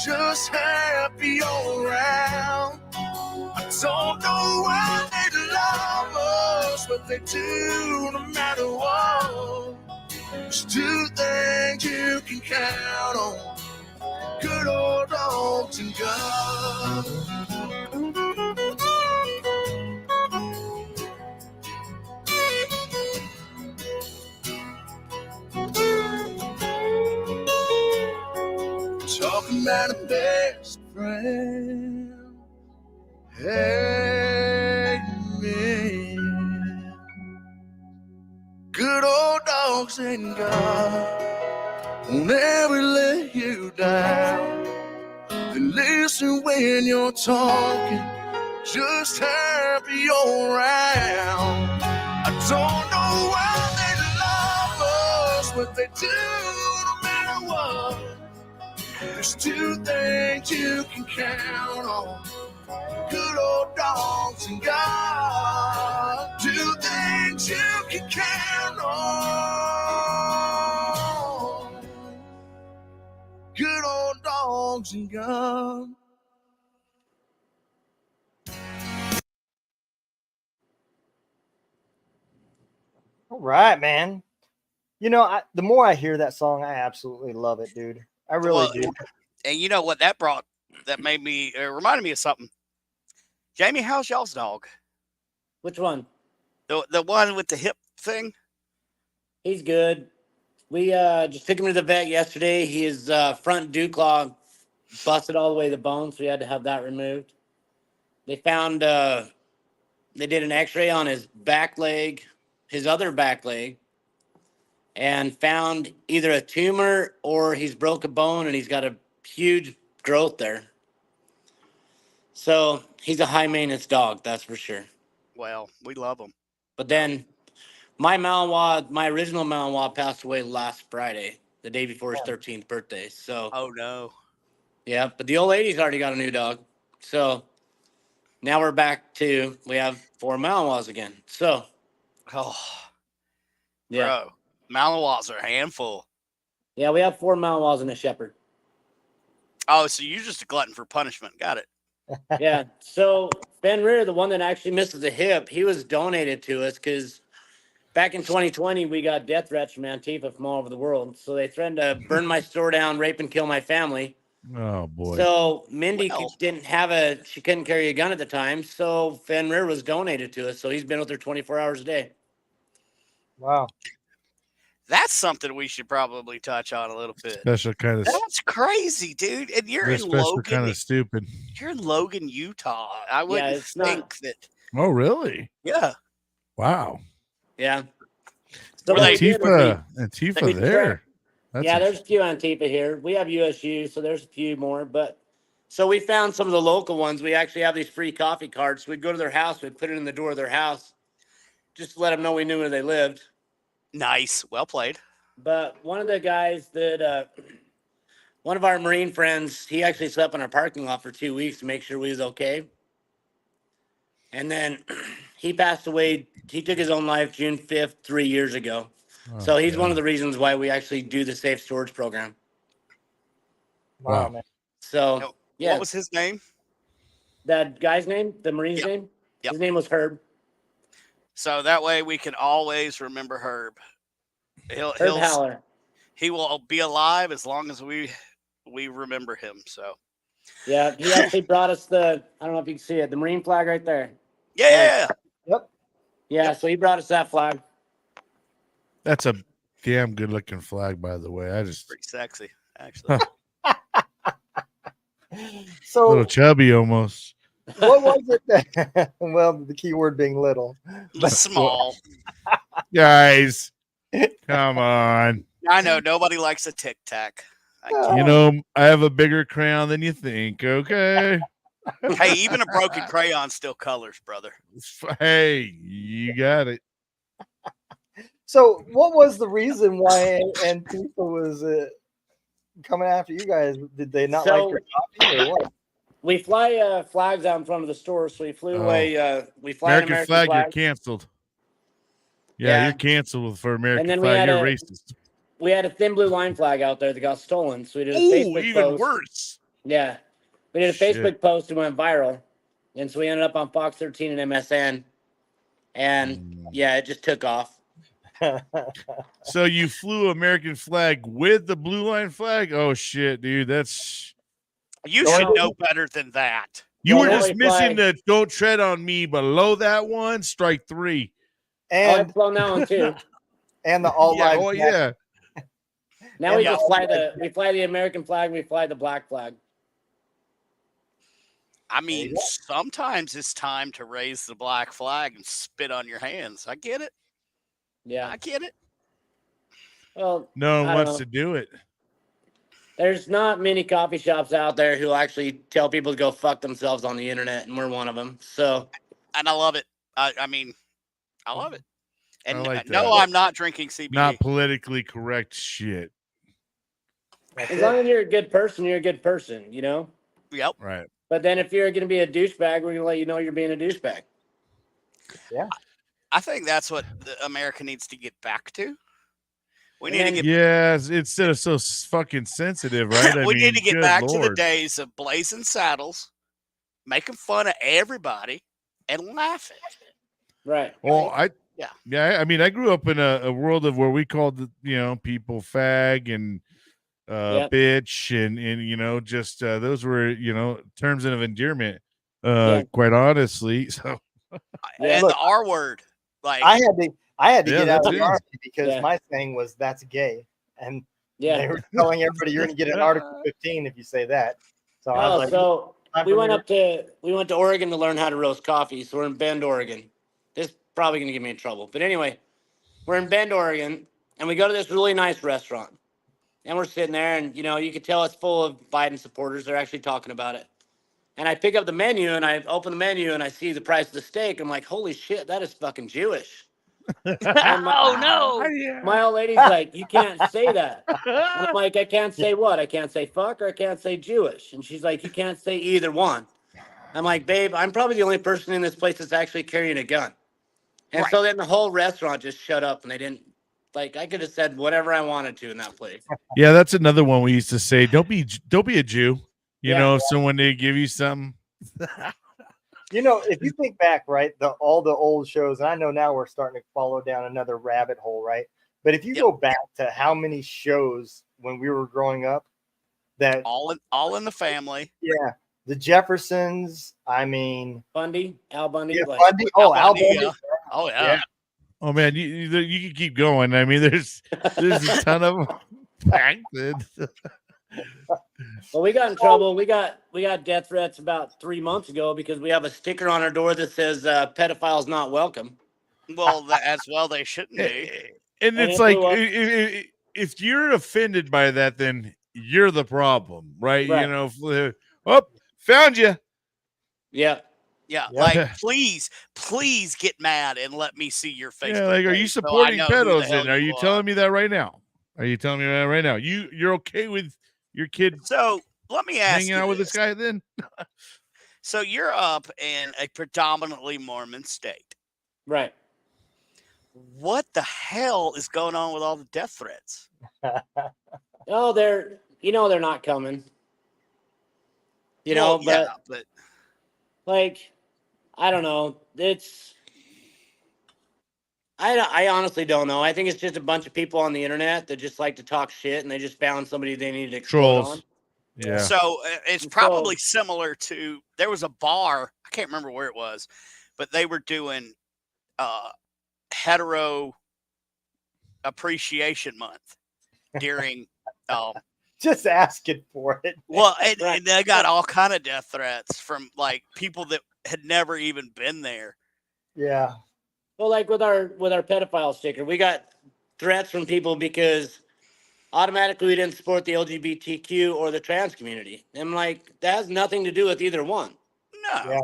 just happy all around. I don't know why they love us, but they do no matter what. There's two things you can count on: good old dogs and God. Talking about a best friend. Amen. Good old dogs and God won't ever let you down. They listen when you're talking, just happy all around. I don't know why they love us, but they do no matter what. There's two things you can count on: good old dogs and God. Two things you can count on: good old dogs and God. All right, man. You know, the more I hear that song, I absolutely love it, dude. I really Well, do. and you know what that brought? That made me reminded me of something. Jamie, how's y'all's dog? Which one? The one with the hip thing? He's good. We just took him to the vet yesterday. His front dew claw busted all the way to the bone, so we had to have that removed. They found they did an X-ray on his back leg, his other back leg, and found either a tumor or he's broke a bone and he's got a huge growth there. So he's a high maintenance dog, that's for sure. Well, we love them. But then my Malinois, my original Malinois, passed away last Friday, the day before his 13th birthday. So, Oh no. yeah, but the old lady's already got a new dog. So now we're back to, we have 4 Malinois again. So, Oh, yeah. bro, Malinois are a handful. Yeah, we have 4 Malinois and a Shepherd. Oh, so you're just a glutton for punishment. Got it. Yeah. So Fenrir, the one that actually misses a hip, he was donated to us because back in 2020, we got death threats from Antifa from all over the world. So they threatened to burn my store down, rape and kill my family. Oh boy. So Mindy Well. she couldn't carry a gun at the time. So Fenrir was donated to us. So he's been with her 24 hours a day. Wow. That's something we should probably touch on a little bit. Special kind of That's crazy, dude. And you're in special Logan. kind of stupid. You're in Logan, Utah. I wouldn't it's think not- that. Oh really? Yeah. Wow. Yeah. So Were what they- we did was Antifa we there. That's yeah, there's a few Antifa here. We have USU, so there's a few more. But so we found some of the local ones. We actually have these free coffee cards. So we'd go to their house. We'd put it in the door of their house just to let them know we knew where they lived. Nice. Well played. But one of the guys that, one of our Marine friends, he actually slept in our parking lot for 2 weeks to make sure we was okay. And then he passed away. He took his own life June 5th, 3 years ago. So he's one of the reasons why we actually do the safe storage program. Wow, man. So, Now, yeah. What was his name? That guy's name, the Marine's Yep. name? Yep. His name was Herb. So that way we can always remember Herb. Herb Haller. He will be alive as long as we remember him. So Yeah, he actually brought us I don't know if you can see it, the Marine flag right there. yeah. Yep. Yeah, so he brought us that flag. That's a damn good looking flag, by the way. I just Pretty sexy, actually. So little chubby almost. what was it that, well, the key word being little. Small. Guys, come on. I know nobody likes a tic tac. You know, I have a bigger crown than you think. Okay. Hey, even a broken crayon still colors, brother. Hey, you got it. So, what was the reason why Antifa was coming after you guys? Did they not like your coffee or what? We fly flags out in front of the store, so we flew away. We fly American an American flag, flag. you're canceled. Yeah, you're canceled for American And then flag. You're racist. We had a thin blue line flag out there that got stolen, so we did a Facebook even post. worse. Yeah, we did a Facebook post and went viral, and so we ended up on Fox 13 and MSN, and yeah, it just took off. So you flew American flag with the blue line flag? Oh shit, dude, that's you should know better than that. You were just missing the "don't tread on me" below that one. Strike 3. And I've flown that one too. And the all lives. Oh yeah. Now we just fly the American flag. We fly the black flag. I mean, sometimes it's time to raise the black flag and spit on your hands. I get it. Yeah, I get it. Well, no one wants to do it. There's not many coffee shops out there who actually tell people to go fuck themselves on the internet, and we're one of them. So, and I love it. I mean, I love it. And like no, I'm not drinking CBD. Not politically correct shit. As long as you're a good person, you're a good person, you know? Yep. Right. But then if you're going to be a douchebag, we're going to let you know you're being a douchebag. Yeah. I think that's what America needs to get back to. We need to get instead of so fucking sensitive, right? We need to get back to the days of blazing saddles, making fun of everybody, and laughing. Right. Well, I mean, I grew up in a world of where we called people fag and bitch and just those were terms of endearment. Quite honestly, so and the R word. Like I had to get out of the army Yeah. because my thing was that's gay, and they were telling everybody you're going to get an Article 15 if you say that. So I was like, we went to Oregon to learn how to roast coffee. So we're in Bend, Oregon. This is probably going to get me in trouble, but anyway, we're in Bend, Oregon, and we go to this really nice restaurant, and we're sitting there, and you could tell it's full of Biden supporters. They're actually talking about it. And I pick up the menu, and I open the menu, and I see the price of the steak. I'm like, holy shit, that is fucking Jewish. Oh, no. My old lady's like, you can't say that. And I'm like, I can't say what? I can't say fuck or I can't say Jewish. And she's like, you can't say either one. I'm like, babe, I'm probably the only person in this place that's actually carrying a gun. And so then the whole restaurant just shut up, and they didn't, I could have said whatever I wanted to in that place. Yeah, that's another one we used to say. Don't be a Jew. If someone they give you something. If you think back, right, all the old shows, and I know now we're starting to follow down another rabbit hole, right? But if you go back to how many shows when we were growing up, that all in the family, the Jeffersons, I mean, Al Bundy, Bundy, Al Bundy, Oh man, you can keep going. I mean, there's a ton of them. Well, we got in trouble. We got death threats about 3 months ago because we have a sticker on our door that says pedophiles not welcome. Well, as well they shouldn't be. And it's like if you're offended by that, then you're the problem, right? Found you. Yeah. Like please get mad and let me see your face. Yeah, are you supporting pedos? And are you telling me that right now? Are you telling me that right now? You're okay with your kid? So let me ask hanging out with this guy then. So you're up in a predominantly Mormon state, right? What the hell is going on with all the death threats? Oh, they're not coming. But I don't know. I honestly don't know. I think it's just a bunch of people on the internet that just like to talk shit, and they just found somebody they needed to explode on. Yeah. So it's probably similar to, there was a bar, I can't remember where it was, but they were doing hetero appreciation month during just asking for it. Well, and they got all kind of death threats from people that had never even been there. Yeah. Well, with our pedophile sticker, we got threats from people because automatically we didn't support the LGBTQ or the trans community. I'm like, that has nothing to do with either one. No. Yeah.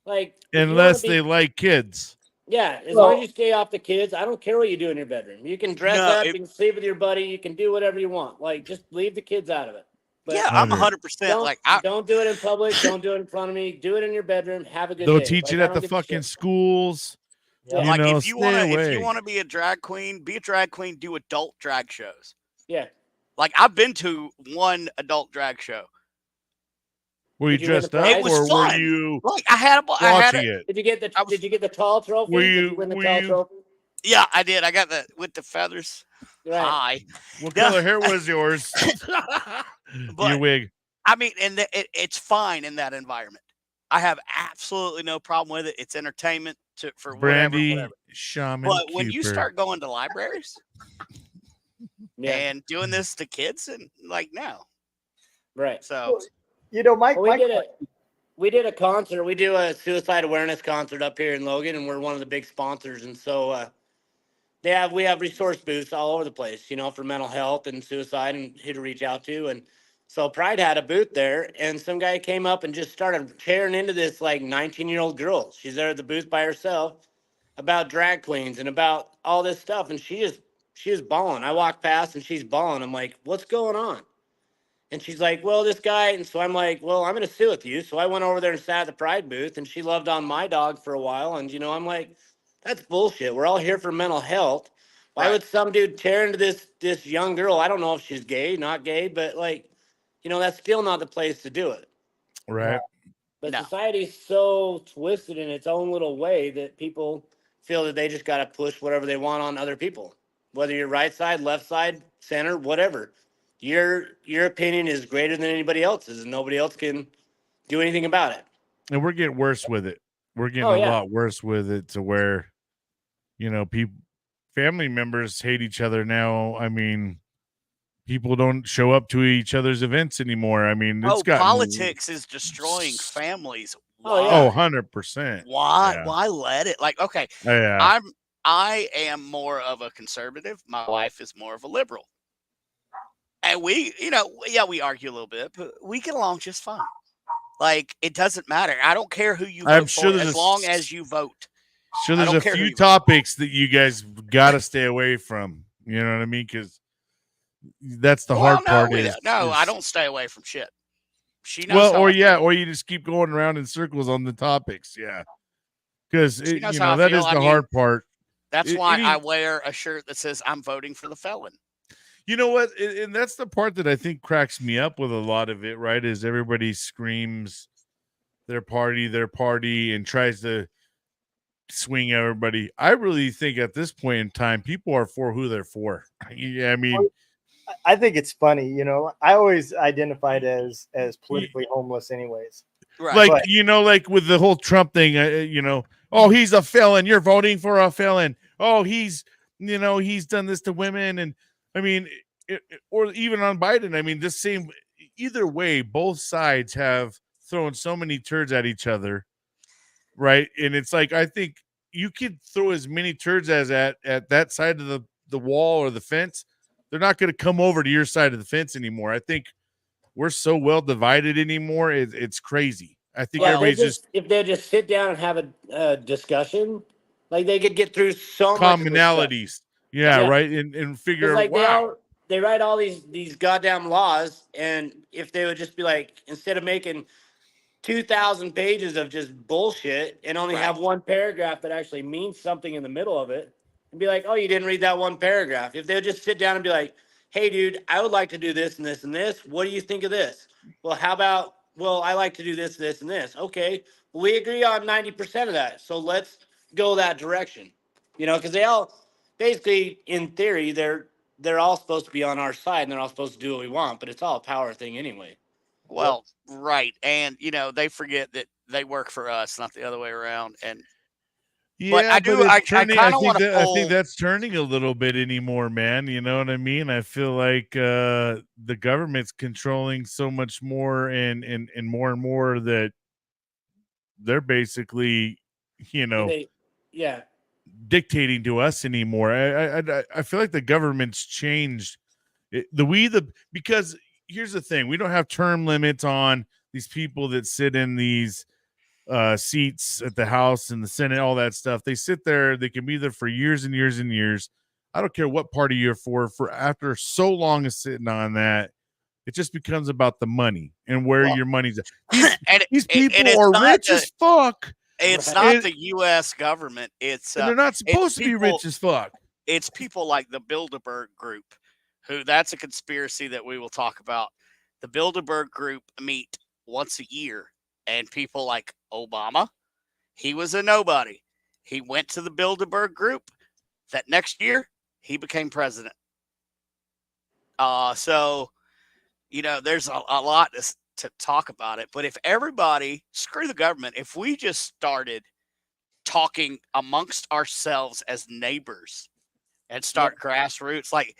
Like, if you Unless wanna be, they like kids. yeah, as Well- long as you stay off the kids, I don't care what you do in your bedroom. You can dress No, up, it- you can sleep with your buddy, you can do whatever you want. Like, just leave the kids out of it. But yeah, I'm 100. 100%. don't Like, don't do it in public. Don't do it in front of me. Do it in your bedroom. Have a good They'll day. teach Like, it I at don't the give a fucking shit. schools. Yeah. You like know, if you stay away. want to be a drag queen, do adult drag shows. Yeah. Like I've been to one adult drag show. Were you Did you win the dressed up, prize? It was or were fun. you Like I had watching it? Did you get the I was- Did you get the tall trophy? Were Did you- you win the were tall you- trophy? Yeah, I did. I got with the feathers. Right. High. What Yeah. color hair was yours? But- Your wig. I mean, and it's fine in that environment. I have absolutely no problem with it. It's entertainment for Brandy, whatever. Shaman, But when you Cooper. start going to libraries Yeah. and doing this to kids, and like no, Right. so You know, Mike. Well, we did a concert. We do a suicide awareness concert up here in Logan, and we're one of the big sponsors. And so we have resource booths all over the place, you know, for mental health and suicide and who to reach out to. And so Pride had a booth there, and some guy came up and just started tearing into this like 19-year-old girl. She's there at the booth by herself about drag queens and about all this stuff, and she was bawling. I walked past and she's bawling. I'm like, what's going on? And she's like, well, this guy. And so I'm like, well, I'm going to sit with you. So I went over there and sat at the Pride booth, and she loved on my dog for a while. And, you know, I'm like, that's bullshit. We're all here for mental health. Why Right. would some dude tear into this young girl? I don't know if she's gay, not gay, but like, you know, that's still not the place to do it. Right. But No. society's so twisted in its own little way that people feel that they just got to push whatever they want on other people, whether you're right side, left side, center, whatever. Your opinion is greater than anybody else's, and nobody else can do anything about it. And we're getting worse with it. We're getting Oh, a yeah. lot worse with it, to where, you know, family members hate each other now. I mean, people don't show up to each other's events anymore. I mean, it's gotten politics is destroying families. Oh, Why? yeah. 100%. Why? Yeah. Why let it? Like, okay, Yeah. I am more of a conservative. My wife is more of a liberal. And we, you know, yeah, we argue a little bit, but we get along just fine. Like, it doesn't matter. I don't care who you I'm vote sure for there's as a long as you vote. Sure, I there's don't a care who few you vote. topics that you guys got to stay away from. You know what I mean? Because that's the hard part. No, I don't stay away from shit. She knows. Well, how or I yeah, feel. or you just keep going around in circles on the topics. Yeah, because She you knows know how I that feel. is the I mean, hard part. That's It- why any- I wear a shirt that says "I'm voting for the felon." You know what? And that's the part that I think cracks me up with a lot of it, right? Is everybody screams their party, and tries to swing everybody. I really think at this point in time, people are for who they're for. Yeah, I mean, I think it's funny. You know, I always identified as politically homeless, anyways. Right. like But- you know, like with the whole Trump thing, you know, oh, he's a felon, you're voting for a felon. Oh, he's, you know, he's done this to women. And I mean, or even on Biden, I mean, this same, either way, both sides have thrown so many turds at each other, right? And it's like, I think you could throw as many turds as at that side of the wall or the fence. They're not going to come over to your side of the fence anymore. I think we're so well divided anymore. It's crazy. I think Yeah, everybody's if they just sit down and have a discussion, like they could get through so much of this stuff. commonalities. Yeah, Yeah. right. And figure, Like wow. they write all these goddamn laws, and if they would just be like, instead of making 2,000 pages of just bullshit and only Right. have one paragraph that actually means something in the middle of it, and be like, oh, you didn't read that one paragraph. If they would just sit down and be like, hey, dude, I would like to do this and this and this. What do you think of this? Well, how about, well, I like to do this, this, and this. Okay, well, we agree on 90% of that. So let's go that direction. You know, because they all, basically, in theory, they're all supposed to be on our side, and they're all supposed to do what we want, but it's all a power thing anyway. Well, right, and you know they forget that they work for us, not the other way around. And Yeah, I do- it's I turning- kinda think wanna I pull- think that's turning a little bit anymore, man. You know what I mean? I feel like the government's controlling so much more and more that they're basically, you know, Yeah. dictating to us anymore. I feel like the government's changed Because here's the thing, we don't have term limits on these people that sit in these seats at the House and the Senate, all that stuff. They sit there, they can be there for years and years and years. I don't care what party you're for after so long of sitting on that, it just becomes about the money and where your money's at. These people are rich as fuck. It's not the U.S. government. It's and they're not supposed to be rich as fuck. It's people like the Bilderberg Group, who that's a conspiracy that we will talk about. The Bilderberg Group meet once a year, and people like Obama, he was a nobody. He went to the Bilderberg Group. That next year, he became president. So, there's a lot to talk about it. But if everybody, screw the government, if we just started talking amongst ourselves as neighbors and start grassroots, like,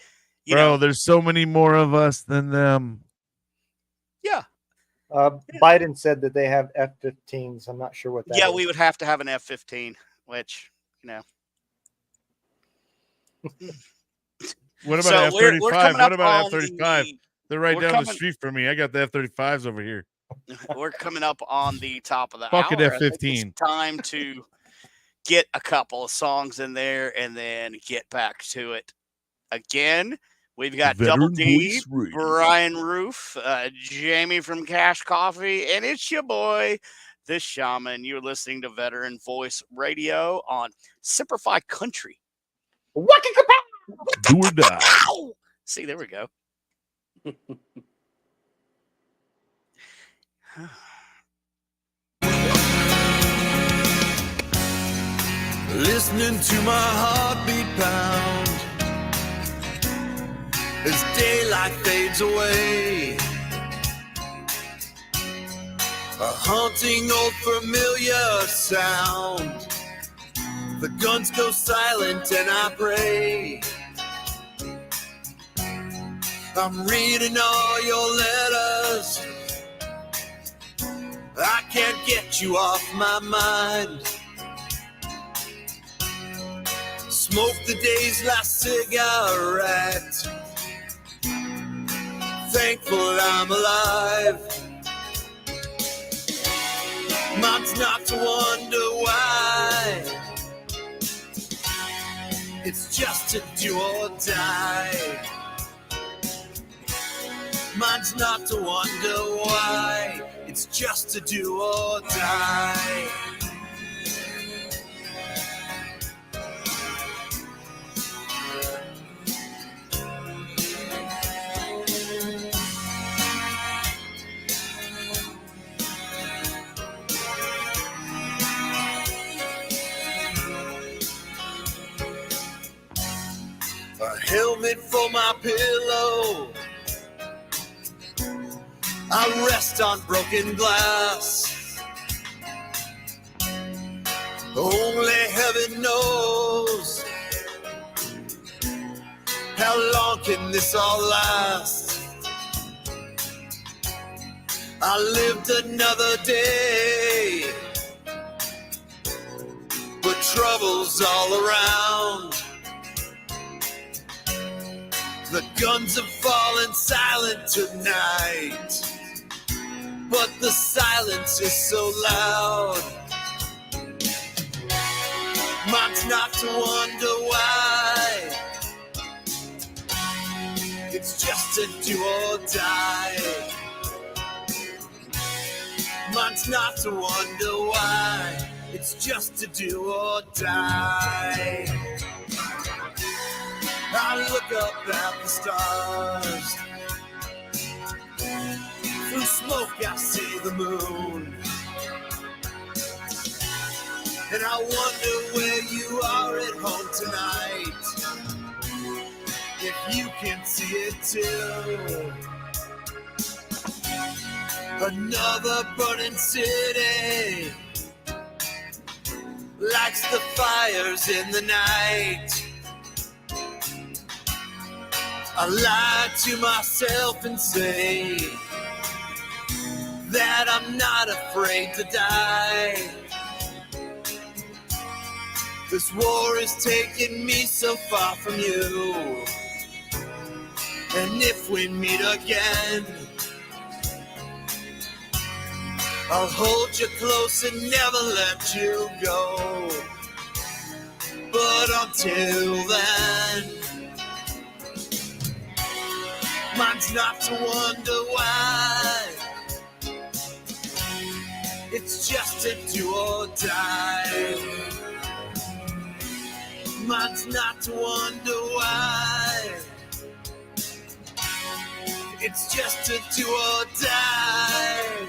there's so many more of us than them. Yeah. Biden said that they have F-15s. I'm not sure what that is. Yeah, we would have to have an F-15, which, What about F-35? What about F-35? They're right down the street from me. I got the F-35s over here. We're coming up on the top of the Fucking hour. F-15. It's time to get a couple of songs in there and then get back to it. Again, we've got Double D, Brian Roof, Jamie from Cash Coffee, and it's your boy, the Shaman. You're listening to Veteran Voice Radio on Simplify Country. Do or die. See, there we go. Listening to my heartbeat pound as daylight fades away. A haunting old familiar sound. The guns go silent and I pray. I'm reading all your letters. I can't get you off my mind. Smoke the day's last cigarette. Thankful I'm alive. Mine's not to wonder why. It's just to do or die. Mine's not to wonder why. It's just to do or die. A helmet for my pillow. I rest on broken glass. Only heaven knows how long can this all last. I lived another day, but trouble's all around. The guns have fallen silent tonight, but the silence is so loud. Mine's not to wonder why. It's just to do or die. Mine's not to wonder why. It's just to do or die. I look up at the stars. Through smoke I see the moon. And I wonder where you are at home tonight. If you can see it too. Another burning city lights the fires in the night. I lie to myself and say that I'm not afraid to die. This war is taking me so far from you. And if we meet again, I'll hold you close and never let you go. But until then, mine's not to wonder why. It's just a do or die. Mine's not to wonder why. It's just a do or die.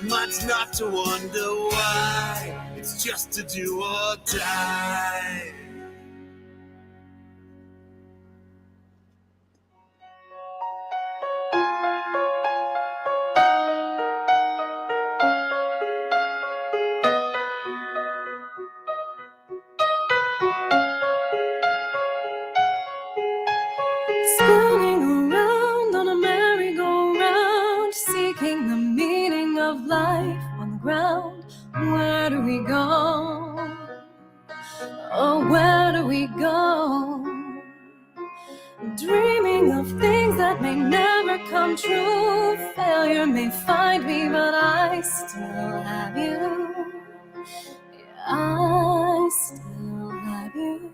Mine's not to wonder why. It's just a do or die. Spinning around on a merry-go-round, seeking the meaning of life on the ground. Where do we go? Oh, where do we go? Dreaming of things that may never come true. Failure may find me, but I still have you. Yeah, I still have you.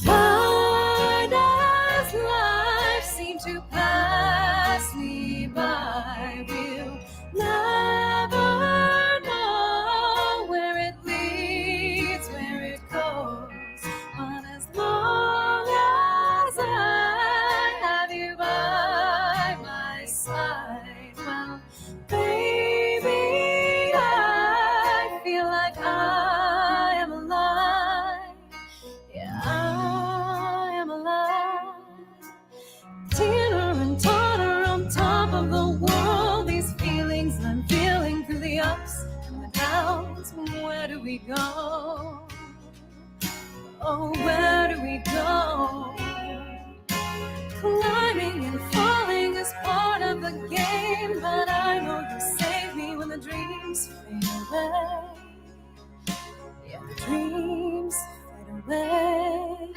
Why does life seem to pass me by? We'll never know where it leads, where it goes. But as long as I have you by my side, well, baby, I feel like I am alive. Yeah, I am alive. Teeter and totter on top of the world. These feelings I'm feeling through the ups and the downs. Where do we go? Oh, where do we go? Climbing and falling is part of the game, but I know you save me when the dreams fade away. Yeah, the dreams fade away.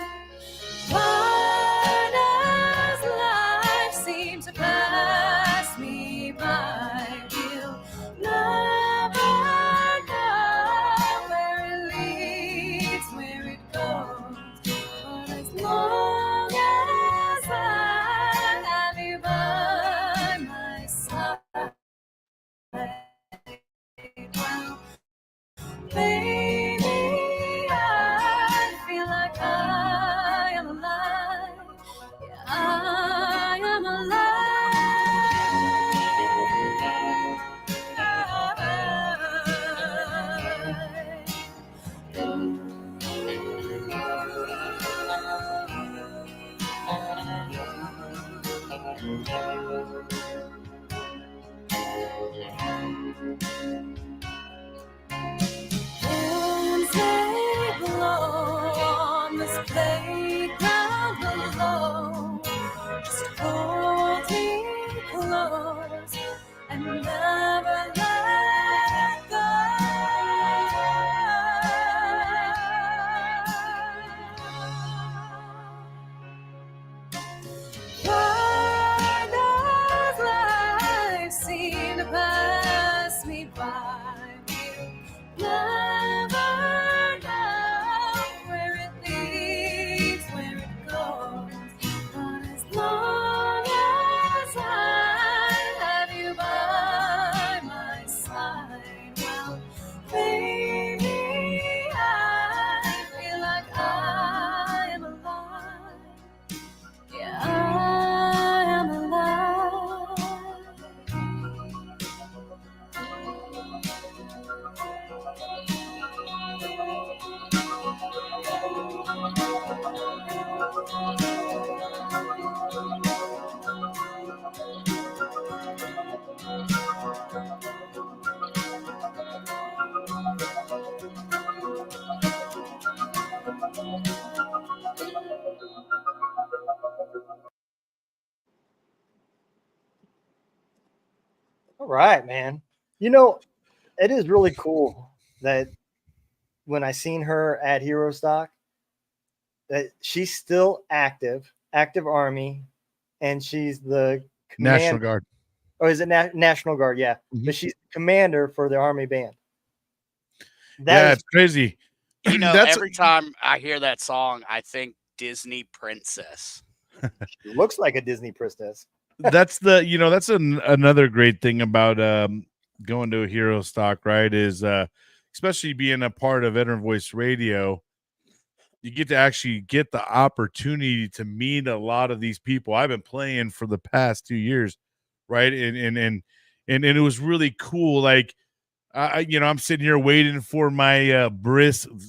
Why does life seem to pass me by? We'll never know where it leads, where it goes. But as long as I have you by my side, well, baby, I feel like I am alive. Yeah, I am Winds may blow on this playground below. Just hold me close and never let go. Why does life seem to pass me by? We'll never know where it leads, where it goes. But as long as I have you by my side, well, baby, I feel like I am alive. Yeah, I am alive. All right, man. You know, it is really cool that when I seen her at Hero Stock, she's still active Army, and she's the National Guard. Or is it National Guard? Yeah, Mhm. but she's the commander for the Army band. Yeah, it's crazy. You know, That's every time I hear that song, I think Disney princess. She looks like a Disney princess. that's another great thing about going to a hero stock, right? Is especially being a part of Veteran Voice Radio, you get to actually get the opportunity to meet a lot of these people. I've been playing for the past 2 years, right? And it was really cool. Like I'm sitting here waiting for my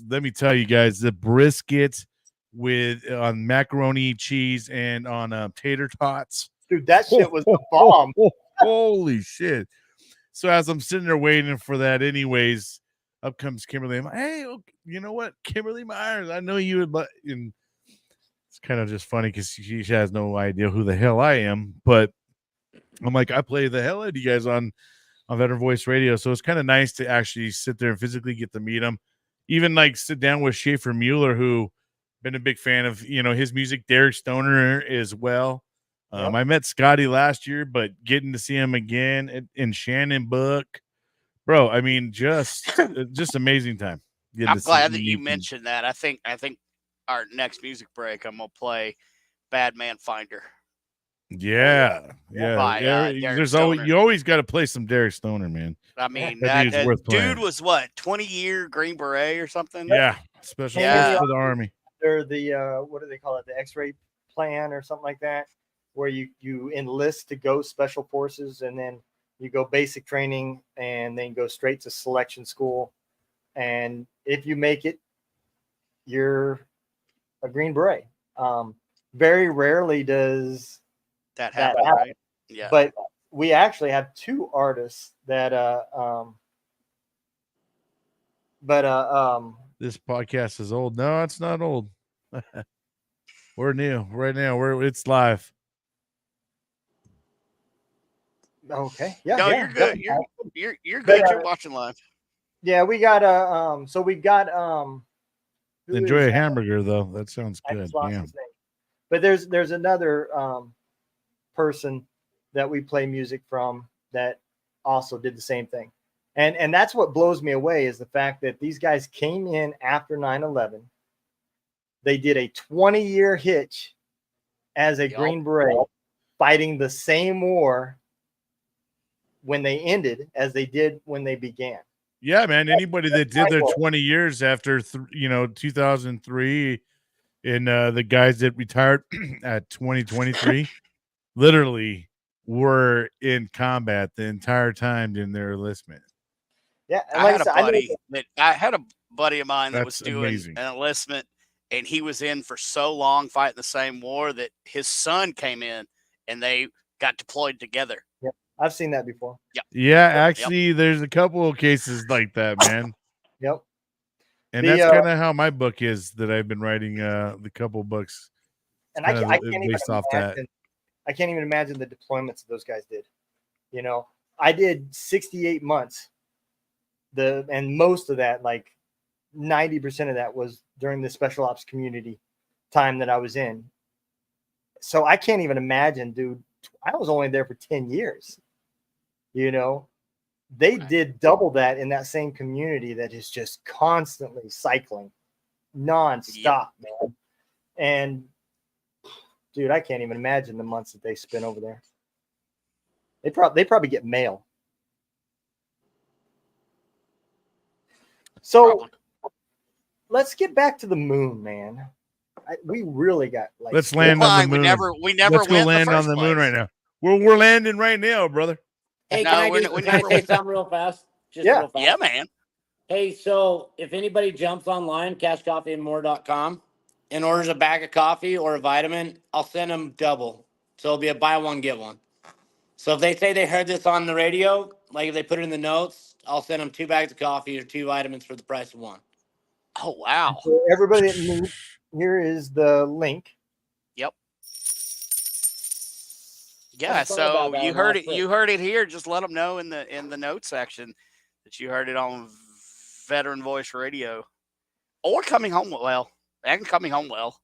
let me tell you guys, the brisket with on macaroni cheese and on tater tots. Dude, that shit was the bomb. Holy shit. So as I'm sitting there waiting for that, anyways, up comes Kimberly. I'm like, hey, you know what? Kimberly Myers, I know you would, but and it's kind of just funny because she has no idea who the hell I am. But I'm like, I play the hell out of you guys on Veteran Voice Radio. So it's kind of nice to actually sit there and physically get to meet him. Even like sit down with Schaefer Mueller, who been a big fan of, his music, Derek Stoner as well. Yep. I met Scotty last year, but getting to see him again in Shannon Book, bro. I mean, just amazing time. I'm glad that you mentioned that. I think our next music break, I'm gonna play Bad Man Finder. Yeah. By, There's Stoner. you always got to play some Derek Stoner, man. I mean, that dude's worth playing. dude was what, 20-year Green Beret or something? Yeah, special forces for the Army. They're the what do they call it? The X-ray plan or something like that, where you enlist to go special forces, and then you go basic training, and then go straight to selection school. And if you make it, you're a Green Beret. Very rarely does that happen, right? Yeah. But we actually have two artists that this podcast is old. No, it's not old. We're new right now. It's live. Okay. Yeah. No, yeah, you're good. yeah. You're good. You're watching live. Yeah, we got so we've got enjoy a hamburger though. That sounds good. Yeah. But there's another person that we play music from that also did the same thing. And that's what blows me away is the fact that these guys came in after 9/11. They did a 20-year hitch as a Green Beret, fighting the same war when they ended as they did when they began. Yeah, man. Anybody that did their 20 years after 2003, and the guys that retired at 2023 literally were in combat the entire time in their enlistment. Yeah, I had a buddy of mine that was doing amazing. An enlistment, and he was in for so long fighting the same war that his son came in and they got deployed together. Yep. I've seen that before. Yep. Yeah, actually, there's a couple of cases like that, man. Yep. And that's kind of how my book is that I've been writing the couple books. And I can't even based off that. I can't even imagine the deployments those guys did. I did 68 months. And most of that, like 90% of that, was during the special ops community time that I was in. So I can't even imagine, dude. I was only there for 10 years. They did double that in that same community that is just constantly cycling nonstop, man. And dude, I can't even imagine the months that they spent over there. They probably get mail. So let's get back to the moon, man. We really got like. Let's land on the moon. We never. Let's go land on the moon right now. We're landing right now, brother. Hey, can I say something real fast? Real fast? Yeah, man. Hey, so if anybody jumps online, cashcoffeeandmore.com, and orders a bag of coffee or a vitamin, I'll send them double. So it'll be a buy one, get one. So if they say they heard this on the radio, like if they put it in the notes, I'll send them 2 bags of coffee or 2 vitamins for the price of 1. Oh, wow. So everybody that needs, here is the link. Yep. Yeah, so you heard it. You heard it here. Just let them know in the notes section that you heard it on Veteran Voice Radio, or Coming Home Well. And Coming Home Well.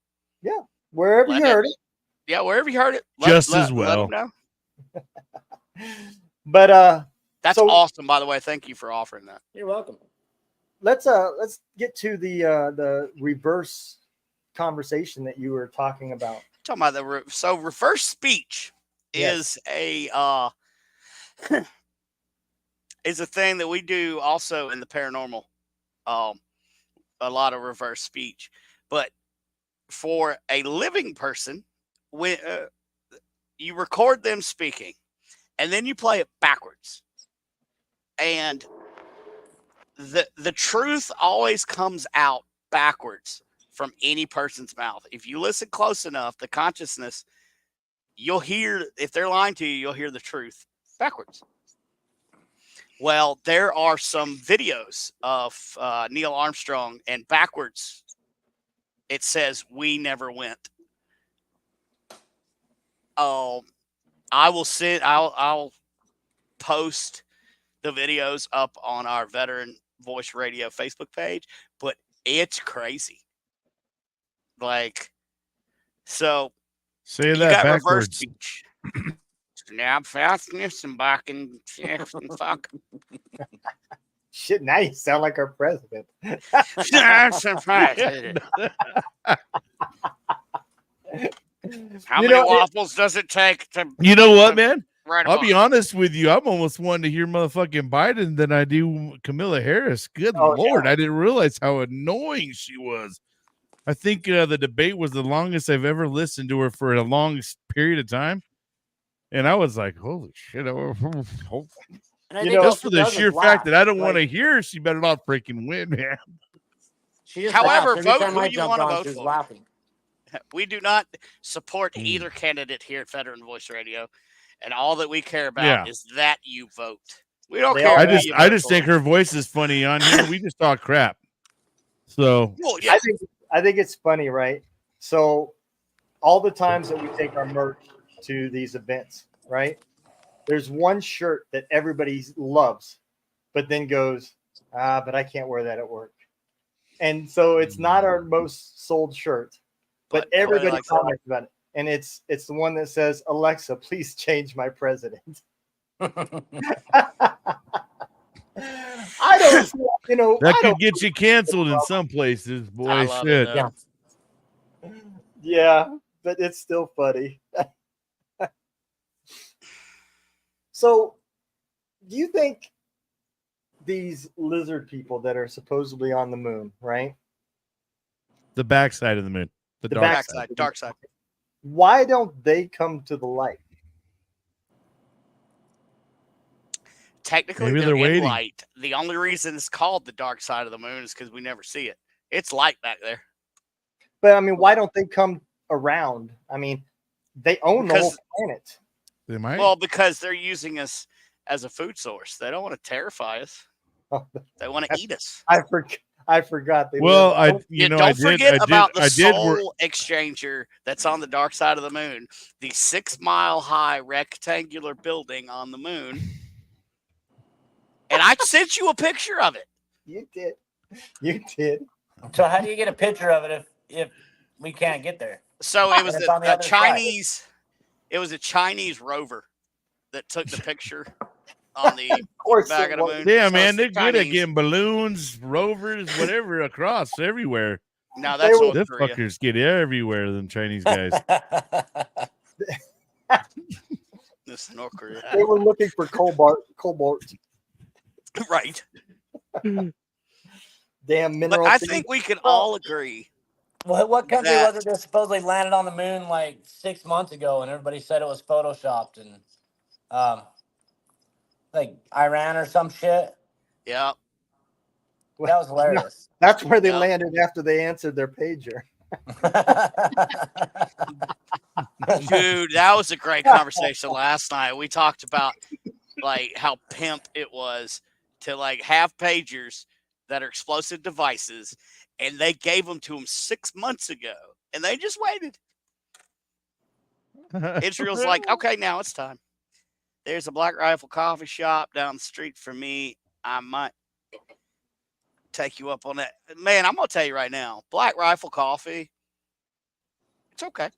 Wherever Let you heard it. Yeah, wherever you heard it. Just as Let well. them know. But That's so awesome, by the way. Thank you for offering that. You're welcome. let's get to the reverse conversation that you were talking about. Talking about so reverse speech Yes. is is a thing that we do also in the paranormal. A lot of reverse speech, but for a living person, when you record them speaking, and then you play it backwards, and the truth always comes out backwards from any person's mouth. If you listen close enough, the consciousness, you'll hear, if they're lying to you, you'll hear the truth backwards. Well, there are some videos of Neil Armstrong, and backwards it says, "We never went." I'll post the videos up on our Veteran Voice Radio Facebook page, but it's crazy. Like, so Say you that got reverse backwards. speech. Snap fastness and back and fuck. Shit, now you sound like our president. How You many know, waffles does it take to You know what, man? write a I'll book? be honest with you. I'm almost wanting to hear motherfucking Biden than I do Camilla Harris. Good Oh, Lord. I didn't realize how annoying she was. I think the debate was the longest I've ever listened to her for a long period of time. And I was like, holy shit. And I You think know, all Just she for the does is sheer laugh. fact that I don't want to Like, hear her, she better not freaking win, man. she just However, laughs. Every vote time who I you jumped wanna on, vote she was for. laughing. We do not support either candidate here at Veteran Voice Radio, and all that we care about Yeah. is that you vote. We don't They care. all who you I vote just for. think her voice is funny on here. We just talk crap. So Well, yeah, I think it's funny, right? So all the times that we take our merch to these events, right? There's one shirt that everybody loves, but then goes, but I can't wear that at work. And so it's not our most sold shirt, but everybody likes it. comments about it. And it's the one that says, "Alexa, please change my president." I don't, that I could don't. get you canceled in some places, boy. I love Shit. it. Though. Yeah. Yeah, but it's still funny. So, do you think these lizard people that are supposedly on the moon, right? The backside of the moon. The The dark Backside, dark side. Why don't they come to the light? Technically, Maybe they're they're in waiting. light. The only reason it's called the dark side of the moon is because we never see it. It's light back there. But I mean, why don't they come around? I mean, they own the whole Because- planet. They might. Well, because they're using us as a food source. They don't want to terrify us. They want to eat us. I forgot. They well, live- Don't forget about the I did work. soul exchanger that's on the dark side of the moon, the 6 mile high rectangular building on the moon. And I sent you a picture of it. You did. You did. So how do you get a picture of it if we can't get there? So it was It's on the a other side. Chinese. It was a Chinese rover that took the picture on the Of course, back it of the was. moon. Yeah, So man, it's they're good at Chinese. getting balloons, rovers, whatever across everywhere. No, that's were- North Them Korea. fuckers get everywhere. Them Chinese guys. This is North Korea. They were looking for cobalt. Right. Damn But mineral. I thing. think we can all agree. What country That- was it that supposedly landed on the moon like 6 months ago, and everybody said it was photoshopped, and like Iran or some shit? Yeah. That was hilarious. That's where they Yeah. landed after they answered their pager. Dude, that was a great conversation last night. We talked about like how pimp it was to like have pagers that are explosive devices, and they gave them to them 6 months ago, and they just waited. Israel's like, okay, now it's time. There's a Black Rifle coffee shop down the street from me. I might take you up on that. Man, I'm gonna tell you right now, Black Rifle coffee It's okay.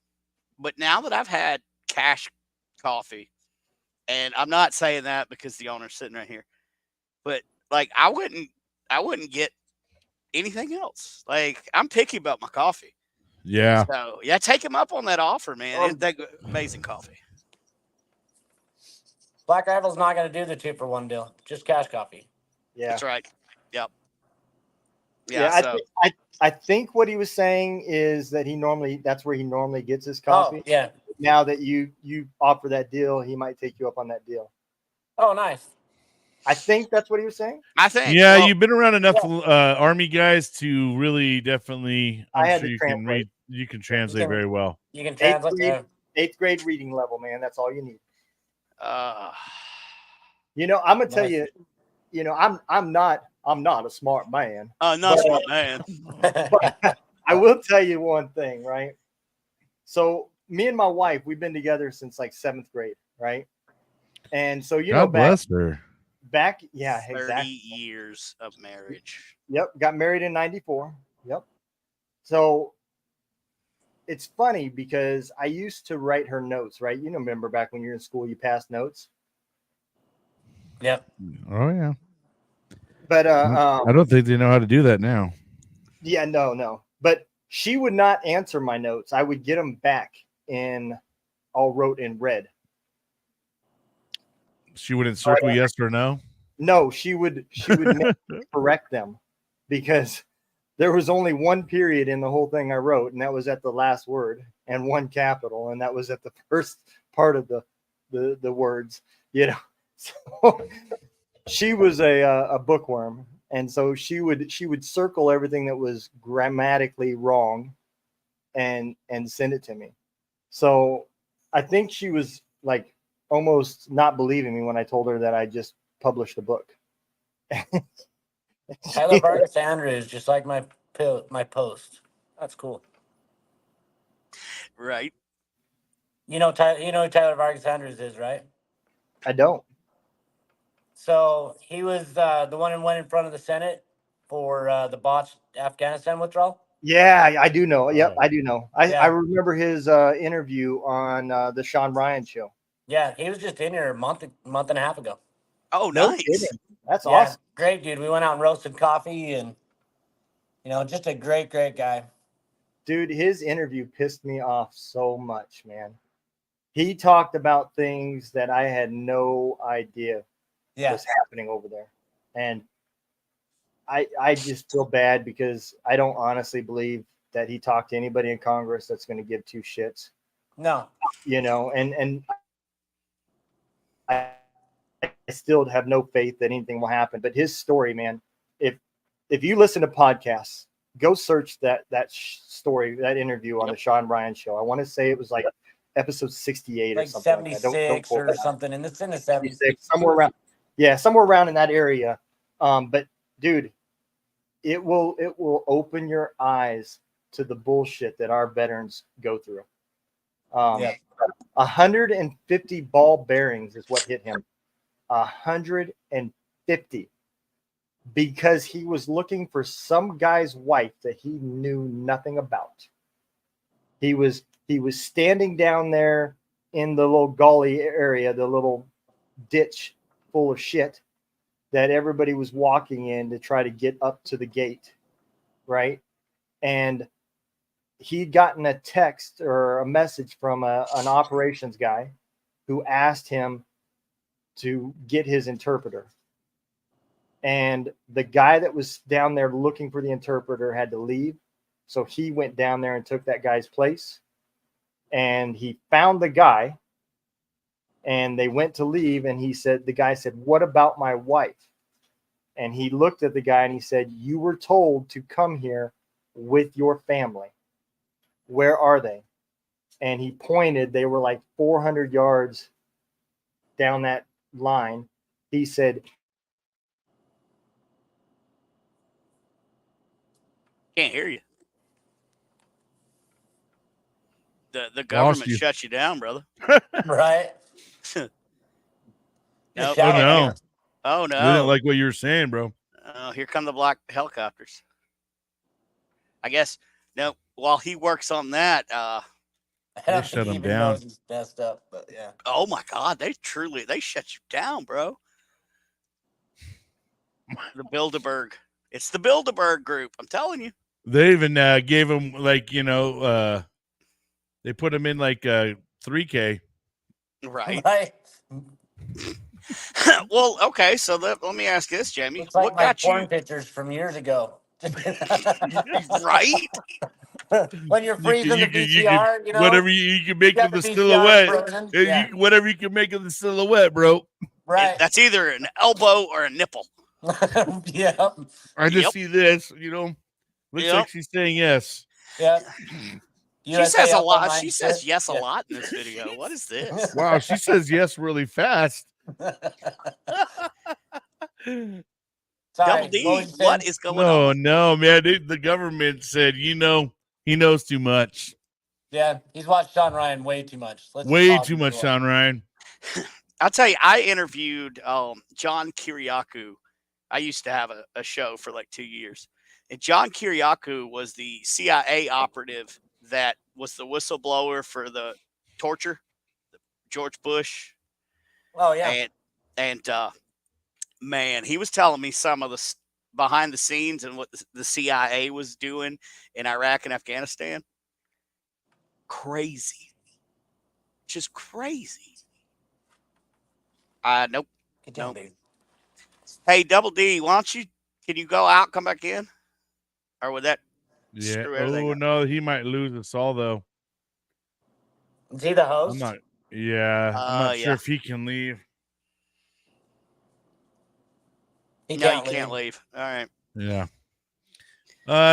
But now that I've had cash coffee, and I'm not saying that because the owner's sitting right here, but like I wouldn't get anything else. Like I'm picky about my coffee. Yeah. So yeah, take him up on that offer, man. It's amazing coffee. Black Rifle's not going to do the 2-for-1 deal. Just cash coffee. Yeah. That's right. Yep. Yeah, So I think what he was saying is that that's where he normally gets his Oh, coffee. yeah. Now that you offer that deal, he might take you up on that deal. Oh, nice. I think that's what he was saying. I think. Yeah, well, you've been around enough Army guys to really definitely. I I'm had sure to you can translate. read. You can translate very well. You can Eighth translate. grade, eighth grade reading level, man. That's all you need. You know, I'm gonna tell you. You know, I'm not a smart man. not a smart man. But I will tell you one thing, right? So me and my wife, we've been together since like 7th grade, right? And so God bless her. Yeah, 30 exactly. years of marriage. Yep, got married in 94. Yep. So it's funny because I used to write her notes, right? You know, remember back when you're in school, you passed notes. Yep. Oh yeah. But I don't think they know how to do that now. Yeah, no. But she would not answer my notes. I would get them back all wrote in red. She wouldn't circle yes or no. No, she would correct them because there was only one period in the whole thing I wrote, and that was at the last word, and one capital, and that was at the first part of the words. You know, so she was a bookworm, and so she would circle everything that was grammatically wrong, and send it to me. So I think she was like almost not believing me when I told her that I just published a book. Tyler Vargas Andrews, just like my post. That's cool. Right. You know who Tyler Vargas Andrews is, right? I don't. So he was the one who went in front of the Senate for the botched Afghanistan withdrawal. Yeah, I do know. Yep, I do know. I Yeah. remember his interview on the Sean Ryan show. Yeah, he was just in here a month and a half ago. Oh, No nice. kidding. That's Yeah, awesome. great dude. We went out and roasted coffee, and just a great guy. Dude, his interview pissed me off so much, man. He talked about things that I had no idea was happening over there. And I just feel bad because I don't honestly believe that he talked to anybody in Congress that's going to give two shits. No. And I still have no faith that anything will happen. But his story, man, if you listen to podcasts, go search that story, that interview on the Sean Ryan show. I want to say it was like episode 68 like or something. 76 don't or something. And it's in the 70s. Somewhere around. Yeah, somewhere around in that area. But dude, it will open your eyes to the bullshit that our veterans go through. 150 ball bearings is what hit him. 150, because he was looking for some guy's wife that he knew nothing about. He was standing down there in the little gully area, the little ditch full of shit that everybody was walking in to try to get up to the gate, right? And he'd gotten a text or a message from an operations guy who asked him to get his interpreter. And the guy that was down there looking for the interpreter had to leave. So he went down there and took that guy's place. And he found the guy. And they went to leave. And the guy said, "What about my wife?" And he looked at the guy and he said, "You were told to come here with your family. Where are they?" And he pointed. They were like 400 yards down that line. He said, Can't hear you. The government shuts you down, brother. Right? Nope. Oh no. Oh no. We didn't like what you were saying, bro. Here come the black helicopters. I guess no. While he works on that, I don't shut think he him even down. knows he's messed up, but yeah. Oh my God, they shut you down, bro. The Bilderberg. It's the Bilderberg group. I'm telling you. They even gave him like they put him in like 3K. Right. Right. Well, okay. So let me ask you this, Jamie. Looks like What my got porn you pictures from years ago. right? When you're freezing the VCR, whatever you can make got of the the VCR silhouette. frozen. Yeah. Whatever you can make of the silhouette, bro. Right. That's either an elbow or a nipple. Yeah. I just Yep. see this, looks Yep. like she's saying yes. Yeah. She says a lot. Alpha She 9 says shit. yes a Yeah. lot in this video. What is this? Wow, she says yes really fast. Sorry. Double D, what was you what saying? is going on? No, man. The government said, he knows too much. Yeah, he's watched Sean Ryan way too much. Let's Way pause too and much, go on. Sean Ryan. I'll tell you, I interviewed John Kiriakou. I used to have a show for like 2 years. And John Kiriakou was the CIA operative that was the whistleblower for the torture, George Bush. Oh yeah. And man, he was telling me some of the behind the scenes and what the CIA was doing in Iraq and Afghanistan. Crazy. Just crazy. Nope. Get down, Nope. baby. Hey, Double D, can you go out, come back in? Or would that Yeah. screw everything Oh up? no, he might lose us all though. Is he the host? I'm not. Yeah, I'm not sure Yeah. if he can leave. He No, can't you can't leave. All right. Yeah.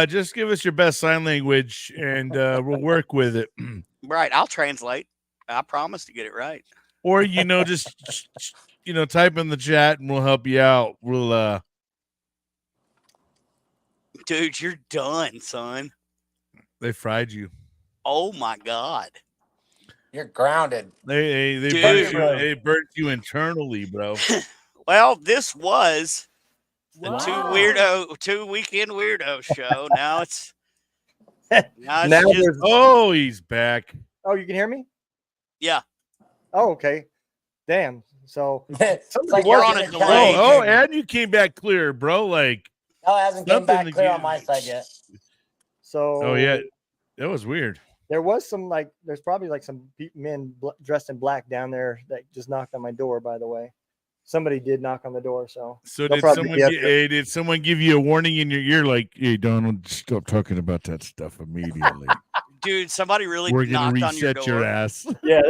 Just give us your best sign language, and we'll work with it. Right. I'll translate. I promise to get it right. Or just type in the chat, and we'll help you out. We'll Dude, you're done, son. They fried you. Oh my God. You're grounded. They Dude. burnt you. They burnt you internally, bro. Well, this was the Wow. two weekend weirdo show. Now it's Now just, there's- Oh, he's back. Oh, you can hear me? yeah. Oh, okay. Damn. So It's Somebody We're watching on a a delay. giant Oh, baby. and you came back clear, bro. Like, No, it hasn't come something back to clear get- on my side yet. so oh yeah, that was weird. there was some there's probably some men dressed in black down there that just knocked on my door, by the way. Somebody did knock on the door, so So they'll did probably someone be up there. did someone give you a warning in your ear, like, hey, Donald, stop talking about that stuff immediately. Dude, somebody really We're gonna knocked on your reset door. your ass. Yeah,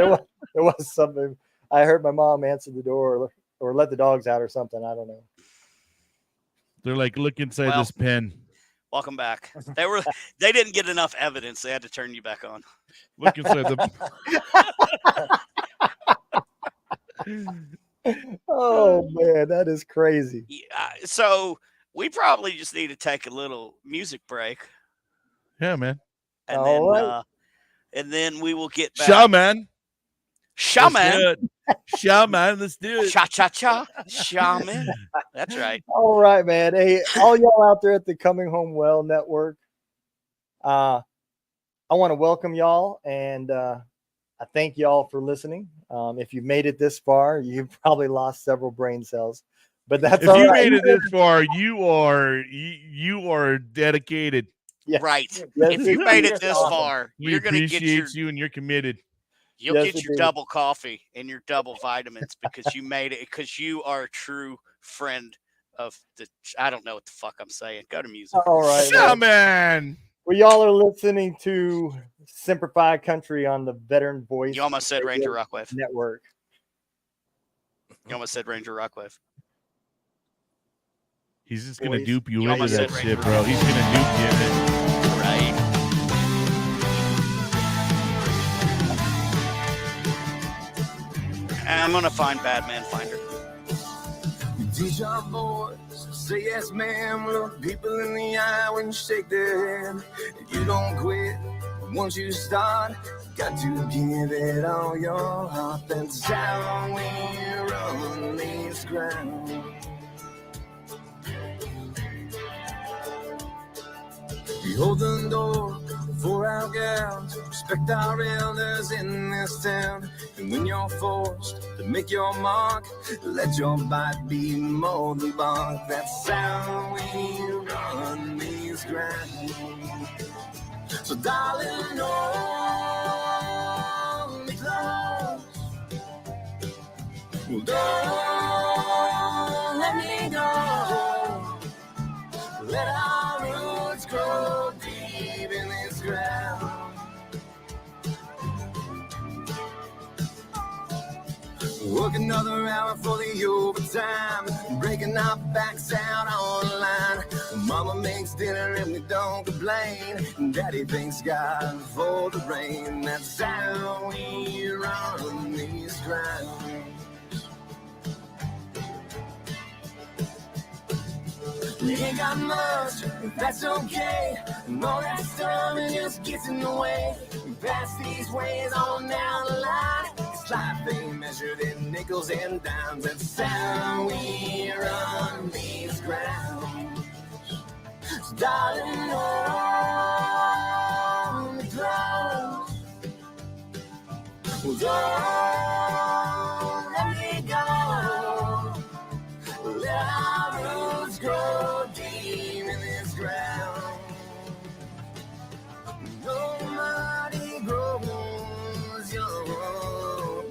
there was something. I heard my mom answer the door or let the dogs out or something. I don't know. They're like, look inside Well, this pen. Welcome back. They didn't get enough evidence. They had to turn you back on. Look inside the. Oh man, that is crazy. Yeah, so we probably just need to take a little music break, Yeah, man. and All then right. and then we will get back. Shaman. Shaman. Shaman, let's do it. Cha cha cha. Shaman. That's right. All right, man. Hey, all y'all out there at the Coming Home Well Network. I want to welcome y'all, and I thank y'all for listening. If you've made it this far, you've probably lost several brain cells, but that's If all you right. made it this far, you are dedicated. Yeah. Right. Yes, If you made it Just this awesome. far, We you're gonna get appreciate you, and you're committed. you'll Yes, get your indeed. double coffee and your double vitamins because you made it, because you are a true friend of the I don't know what the fuck I'm saying. Go to music. All right, man. Shaman. Well, y'all are listening to Simplify Country on the Veteran Voice You almost said Ranger Rockwave. Network. You almost said Ranger Rockwave. He's just gonna Boys. dupe you You into almost that said shit, Ranger bro. He's gonna dupe you in it. Right. I'm gonna find Badman Finder. You teach our boys, say yes, ma'am. Look people in the eye when you shake their hand. And you don't quit once you start. Got to give it all your heart. That's how we run this ground. We hold the door for our our gals, respect our elders in this town. And when you're forced to make your mark, let your bite be more than bark. That's how we run these grounds. So darling, hold me close. Don't let me go. Let our roots grow deep in this ground. Work another hour for the overtime, breaking our backs out online. Mama makes dinner and we don't complain. Daddy thanks God for the rain. That's how we run these grounds. You ain't got much, that's okay. All that stuff just gets in the way. We pass these ways on down the line. It's life ain't measured in nickels and dimes. That's how we run these grounds. So darling, hold me close. Don't let me go. Let our roots grow deep in this ground. Nobody grows young.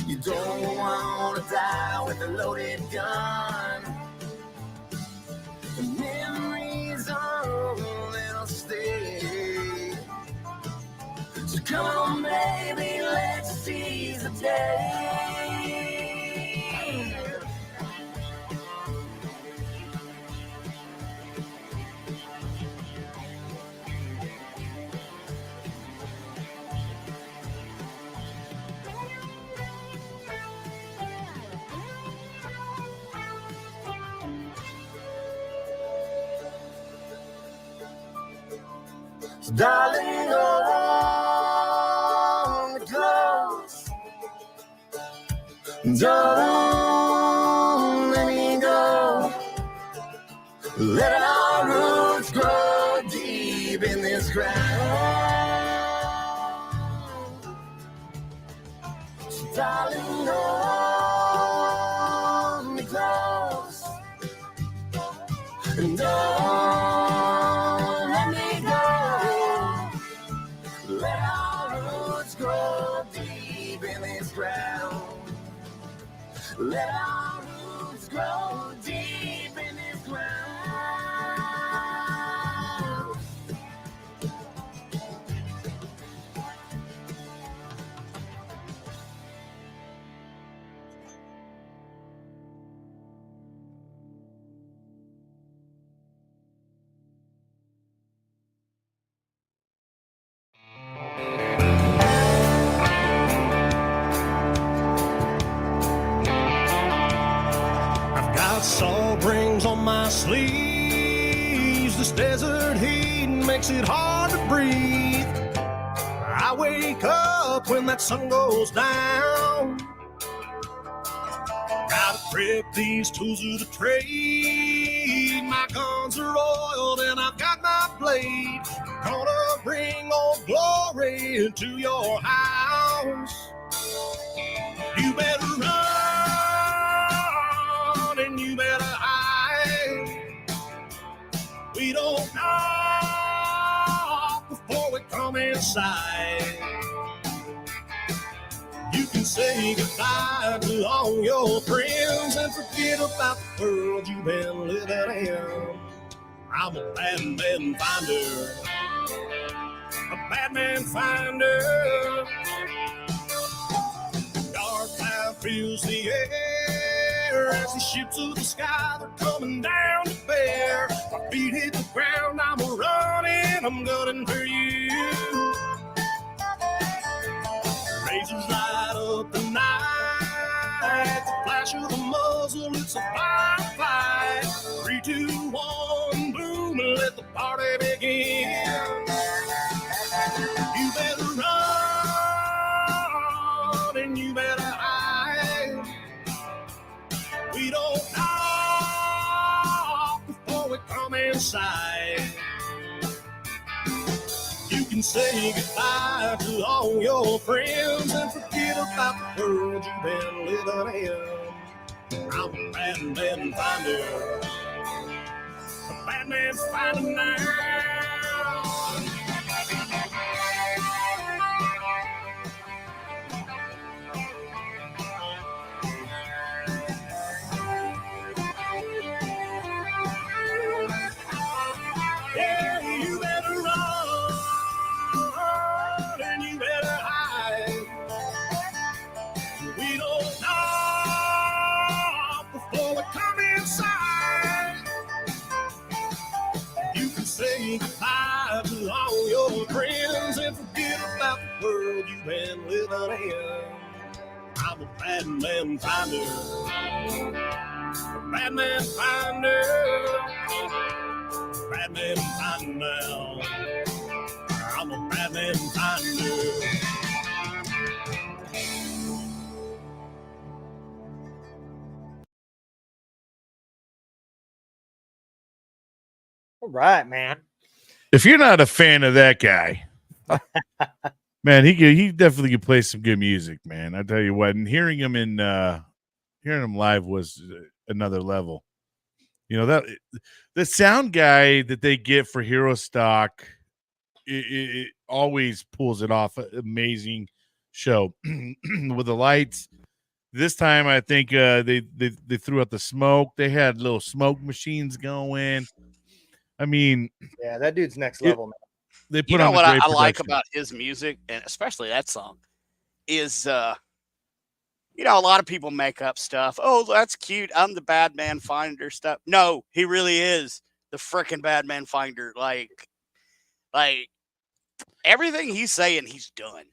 You don't want to die with a loaded gun. The memories are all that'll stay. So come on, baby, let's seize the day. So darling, hold me close. Don't let me go. Let our roots grow deep in this ground. So darling, hold me close. And don't let me go. Let our roots grow deep in this ground. Let our roots grow deep in this ground. Salt rings on my sleeves. This desert heat makes it hard to breathe. I wake up when that sun goes down. Gotta prep these tools of the trade. My guns are oiled and I've got my blade. Gonna bring old glory to your house. You better run and you better hide. We don't knock before we come inside. You can say goodbye to all your friends and forget about the world you've been living in. I'm a bad man finder. A bad man finder. Dark cloud fills the air as the ships of the sky, they're coming down to bear. My feet hit the ground, I'm running, I'm gunning for you. Razors light up the night, the flash of the muzzle, it's a firefight. 3, 2, 1, boom, and let the party begin. You better run and you better hide. We don't knock before we come inside. You You can say goodbye to all your friends and forget about the world you've been living in. I'm a bad man finder. A bad man finder now. Yeah, you better run and you better hide. We don't knock before we come inside. You can say goodbye to all your friends and forget about the world you've been living in. I'm a bad man finder. A bad man finder. Bad man finder now. I'm a bad man finder. All right, man. If you're not a fan of that guy, man, he definitely could play some good music, man. I tell you what, and hearing him live was another level. You know, that the sound guy that they get for Hero Stock, it always pulls it off. Amazing show with the lights. This time, I think they threw out the smoke. They had little smoke machines going. I mean, Yeah, that dude's next level, man. They put You know on what a great I like production. about his music, and especially that song, is you know, a lot of people make up stuff. Oh, that's cute. I'm the bad man finder stuff. No, he really is the freaking bad man finder. Like everything he's saying, he's done.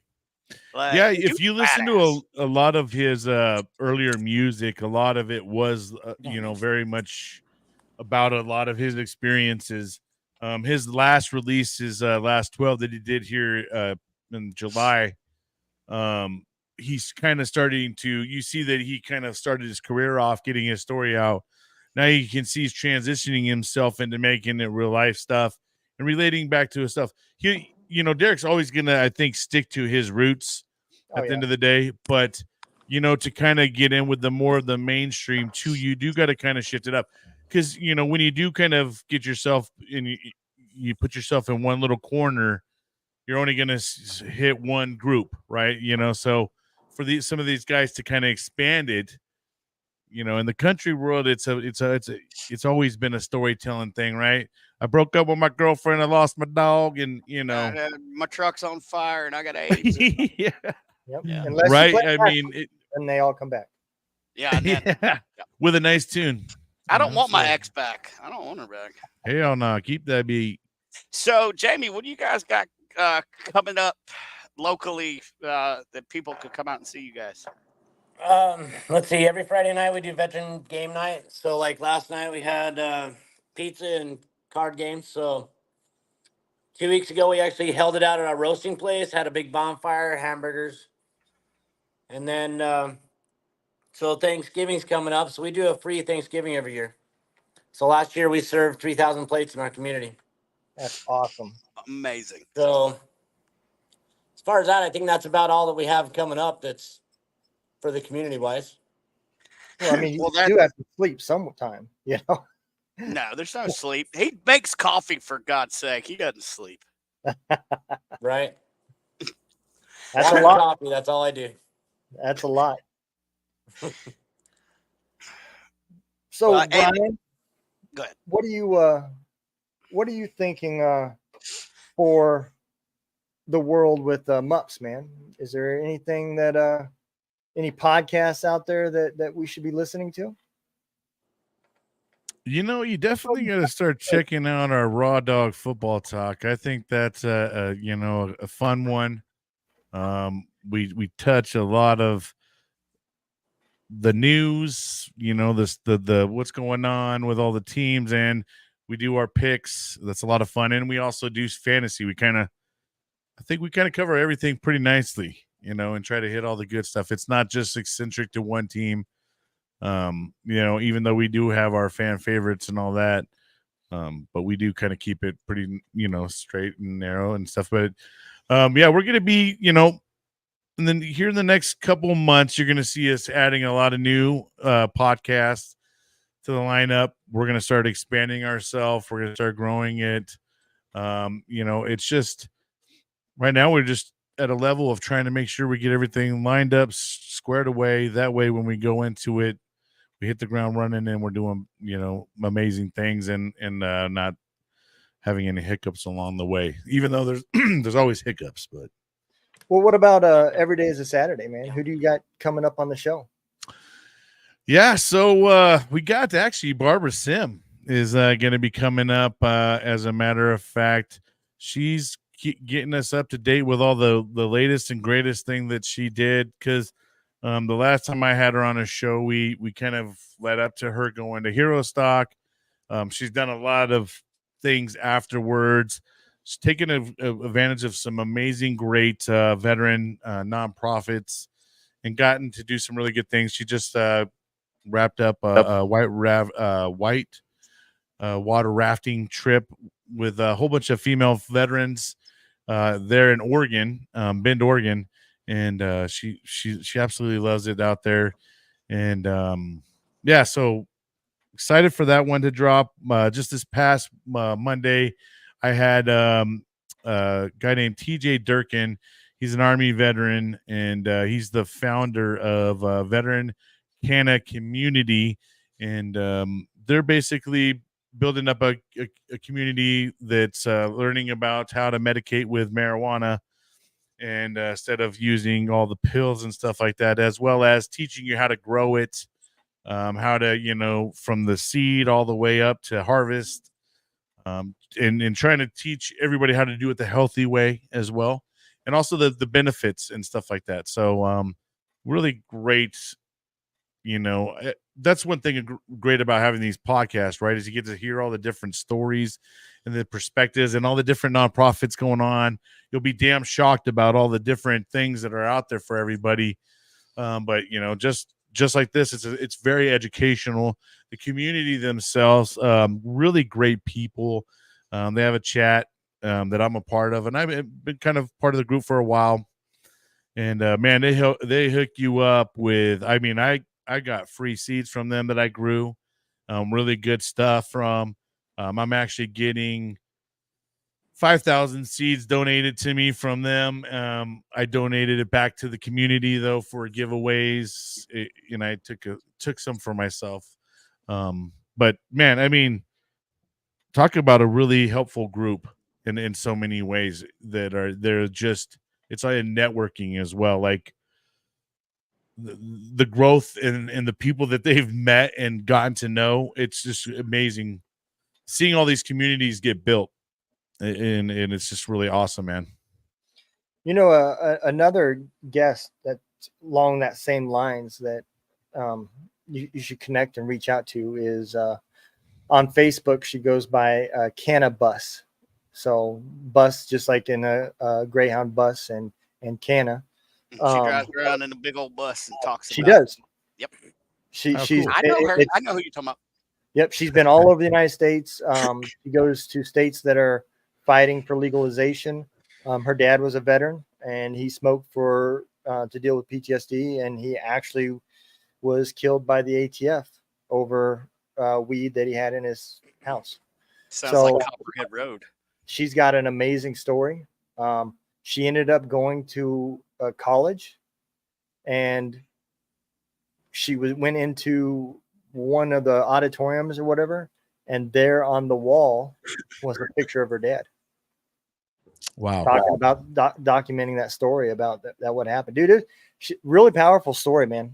Like, Yeah, dude's if you listen badass. to a lot of his earlier music, a lot of it was, very much about a lot of his experiences. His last release is last 12 that he did here in July. He's kind of starting to, you see that he kind of started his career off getting his story out. Now you can see he's transitioning himself into making it real life stuff and relating back to his stuff. Derek's always going to, I think, stick to his roots at the end of the day. But, to kind of get in with the more of the mainstream too, you do got to kind of shift it up. Because, when you do kind of get yourself in, you put yourself in one little corner, you're only going to hit one group, right? So for some of these guys to kind of expand it, in the country world, it's always been a storytelling thing, right? I broke up with my girlfriend, I lost my dog, and my truck's on fire and I got AIDS. yeah. Yep. Yeah. Unless Right. you play I mean, and they all come back. Yeah, and then, yeah. With a nice tune. I don't want my ex back. I don't want her back. Hell no, keep that beat. So, Jamie, what do you guys got coming up locally that people could come out and see you guys? Let's see. Every Friday night we do veteran game night. So like last night we had pizza and card games. So 2 weeks ago we actually held it out at our roasting place. Had a big bonfire, hamburgers, and then so Thanksgiving's coming up. So we do a free Thanksgiving every year. So last year we served 3,000 plates in our community. That's awesome. Amazing. So as far as that, I think that's about all that we have coming up. That's for the community wise. Well, I mean, you do have to sleep sometime, No, there's no sleep. He makes coffee, for God's sake. He doesn't sleep. Right. That's Water a lot. Coffee, that's all I do. That's a lot. So, Brian, go ahead. What are you thinking for the world with MUPS, man? Is there anything that any podcasts out there that we should be listening to? You definitely got to start checking out our Raw Dog Football Talk. I think that's a fun one. We touch a lot of the news, the what's going on with all the teams, and we do our picks. That's a lot of fun, and we also do fantasy. I think we kind of cover everything pretty nicely, and try to hit all the good stuff. It's not just eccentric to one team. Even though we do have our fan favorites and all that, But we do kind of keep it pretty, straight and narrow and stuff. But yeah, we're going to be, and then here in the next couple of months, you're going to see us adding a lot of new podcasts to the lineup. We're going to start expanding ourselves. We're going to start growing it. It's just right now we're just at a level of trying to make sure we get everything lined up, squared away. That way, when we go into it, we hit the ground running and we're doing, amazing things and not having any hiccups along the way, even though there's there's always hiccups. But Well, what about every day is a Saturday, man? Who do you got coming up on the show? yeah, so we got actually Barbara Sim is going to be coming up. As a matter of fact, she's getting us up to date with all the latest and greatest thing that she did. Because the last time I had her on a show, we kind of led up to her going to Hero Stock. She's done a lot of things afterwards. She's taken advantage of some amazing, great veteran nonprofits and gotten to do some really good things. She just wrapped up a white water rafting trip with a whole bunch of female veterans there in Oregon, Bend, Oregon, and she absolutely loves it out there. And yeah, so excited for that one to drop. Just this past Monday, I had a guy named TJ Durkin. He's an Army veteran, and he's the founder of Veteran Canna Community, and they're basically building up a community that's learning about how to medicate with marijuana, and instead of using all the pills and stuff like that, as well as teaching you how to grow it, how to, from the seed all the way up to harvest, and trying to teach everybody how to do it the healthy way as well, and also the benefits and stuff like that. So really great. That's one thing great about having these podcasts, right? Is you get to hear all the different stories and the perspectives and all the different nonprofits going on. You'll be damn shocked about all the different things that are out there for everybody. But just like this, it's very educational. The community themselves, really great people. They have a chat that I'm a part of, and I've been kind of part of the group for a while. And man, they hook you up with. I mean, I got free seeds from them that I grew. Really good stuff from. I'm actually getting 5,000 seeds donated to me from them. I donated it back to the community though for giveaways. I took some for myself. But man, I mean, talk about a really helpful group in so many ways they're just, it's like a networking as well. Like the growth and the people that they've met and gotten to know, it's just amazing seeing all these communities get built. And it's just really awesome, man. Another guest that's along that same lines that you should connect and reach out to is on Facebook. She goes by Canna Bus. So bus, just like in a Greyhound bus, and Canna. She drives around in a big old bus and talks. She does. Yep. She's. Cool. I know her. I know who you're talking about. Yep. She's been all over the United States. She goes to states that are fighting for legalization. Her dad was a veteran, and he smoked to deal with PTSD, and he actually was killed by the ATF over weed that he had in his house. Sounds like Copperhead Road. She's got an amazing story. She ended up going to college, and she went into one of the auditoriums or whatever, and there on the wall was a picture of her dad. Wow. Talking about documenting that story about that what happened. Dude, really powerful story, man.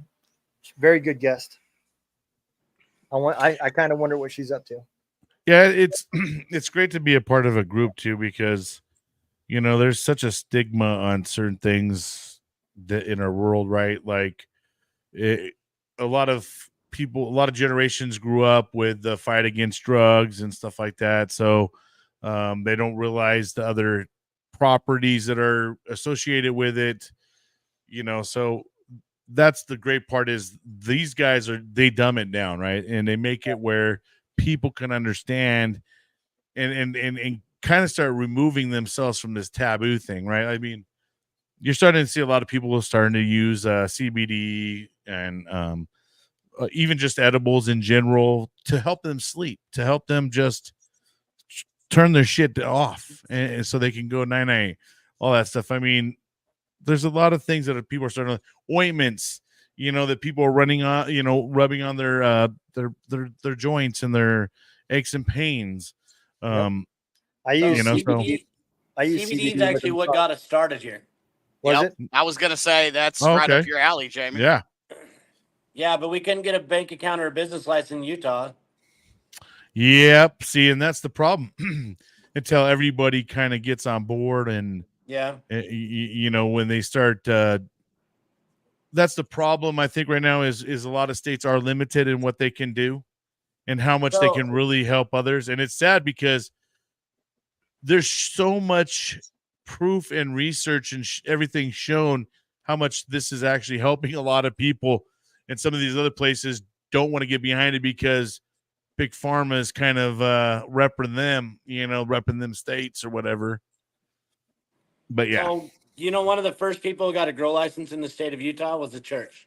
Very good guest. I kind of wonder what she's up to. Yeah, it's great to be a part of a group too, because there's such a stigma on certain things that in our world, right? Like a lot of people, a lot of generations grew up with the fight against drugs and stuff like that. So they don't realize the other properties that are associated with it, so that's the great part is these guys they dumb it down, right? And they make it where people can understand and kind of start removing themselves from this taboo thing, right? I mean, you're starting to see a lot of people starting to use CBD and even just edibles in general to help them sleep, to help them just turn their shit off, and so they can go night, all that stuff. I mean, there's a lot of things that people are starting to, ointments, that people are running on, rubbing on their joints and their aches and pains. I So use CBD, I use CBD is CBD with actually a what massage. got us started here. Was Yep. it? I was gonna say that's Oh, right up okay. your alley, Jamie. Yeah. Yeah, but we couldn't get a bank account or a business license in Utah. Yep. See, and that's the problem. Until everybody kind of gets on board, and Yeah. when they start, that's the problem. I think right now is a lot of states are limited in what they can do and how much they can really help others. And it's sad because there's so much proof and research and everything shown how much this is actually helping a lot of people. And some of these other places don't want to get behind it because big pharma is kind of repping them states or whatever. But yeah. So, one of the first people who got a grow license in the state of Utah was the church.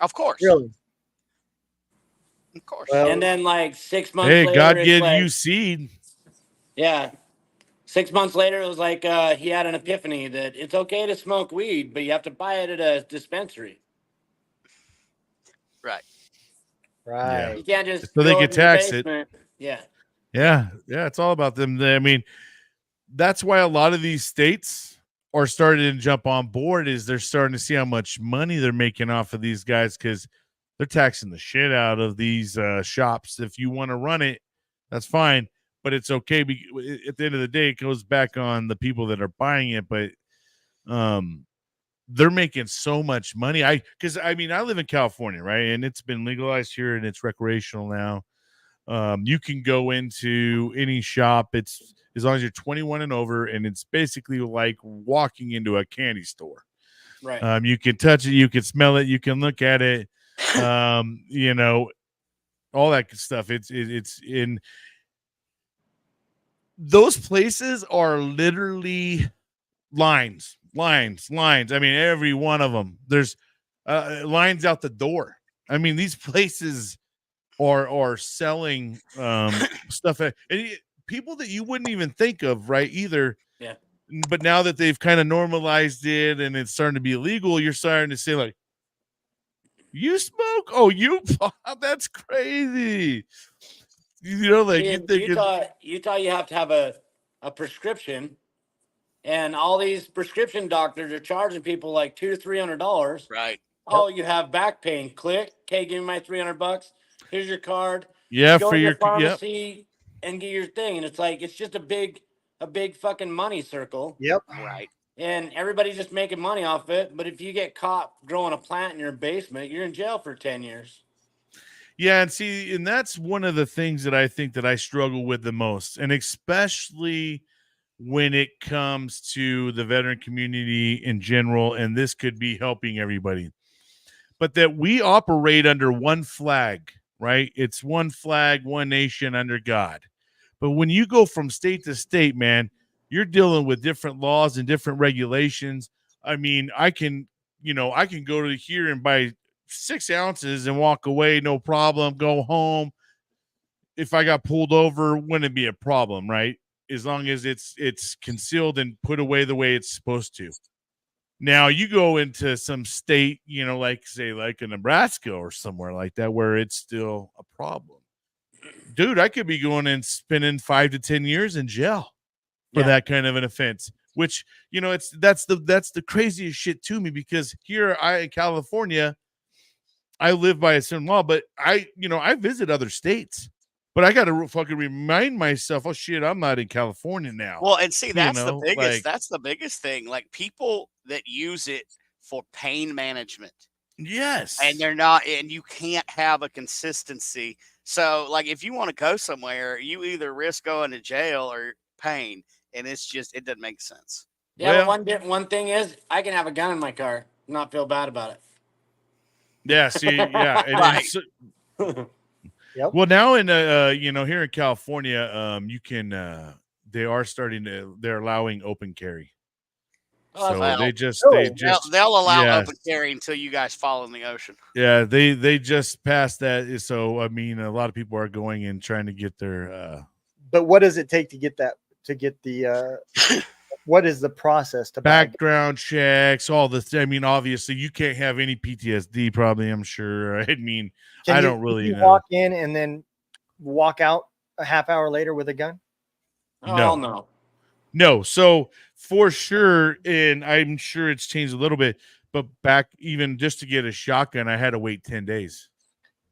Of course. Really? Of course. Well, And then 6 months Hey, later, God it's gave like, you seed. yeah. 6 months later, it was like he had an epiphany that it's okay to smoke weed, but you have to buy it at a dispensary. Right. right. You can't just So they grow can it in your tax it. basement. Yeah. Yeah. It's all about them. I mean, that's why a lot of these states are starting to jump on board, is they're starting to see how much money they're making off of these guys, because they're taxing the shit out of these shops. If you want to run it, that's fine, but it's okay. At the end of the day, it goes back on the people that are buying it. But they're making so much money. I live in California, right? And it's been legalized here and it's recreational now. You can go into any shop. It's as long as you're 21 and over, and it's basically like walking into a candy store. Right. You can touch it, you can smell it, you can look at it, all that good stuff. It's in those places are literally lines. I mean, every one of them. There's lines out the door. I mean, these places are selling stuff, and people that you wouldn't even think of, right? Either. Yeah. But now that they've kind of normalized it and it's starting to be illegal, you're starting to say, like, you smoke? Oh, you? That's crazy. Like In you think Utah, you have to have a prescription, and all these prescription doctors are charging people like $200 to $300. Right. Oh, you have back pain. Click. Okay, give me my $300. Here's your card. Yeah, Go for to your the pharmacy and get your thing. And it's just a big fucking money circle. Yep. Right. And everybody's just making money off it. But if you get caught growing a plant in your basement, you're in jail for 10 years. Yeah, and that's one of the things that I think that I struggle with the most, and especially when it comes to the veteran community in general, and this could be helping everybody, but that we operate under one flag, right? It's one flag, one nation under God. But when you go from state to state, man, you're dealing with different laws and different regulations. I mean, I can go to here and buy 6 ounces and walk away, no problem, go home. If I got pulled over, wouldn't be a problem, right? As long as it's concealed and put away the way it's supposed to. Now you go into some state, like say like a Nebraska or somewhere like that, where it's still a problem. Dude, I could be going and spending 5 to 10 years in jail for that kind of an offense, which, that's the craziest shit to me, because here in California, I live by a certain law, but I visit other states, but I got to fucking remind myself, oh shit, I'm not in California now. Well, and see, that's the biggest. like- That's the biggest thing. Like people that use it for pain management, Yes. and they're not, and you can't have a consistency. So, like, if you want to go somewhere, you either risk going to jail or pain, and it doesn't make sense. Yeah, but one thing is, I can have a gun in my car, not feel bad about it. Yeah, see, yeah. And Right. Yep. Well, now in here in California, you can they're allowing open carry. Oh, So well, they just they'll allow yes. open carry until you guys fall in the ocean. Yeah, they just passed that. So I mean, a lot of people are going and trying to get their But what does it take to get that? To get the what is the process to buy? background checks, all this. I mean, obviously, you can't have any PTSD. Probably, I'm sure. I mean, I don't really can you know. walk in and then walk out a half hour later with a gun? Oh, no. No, so for sure, and I'm sure it's changed a little bit, but back even just to get a shotgun, I had to wait 10 days.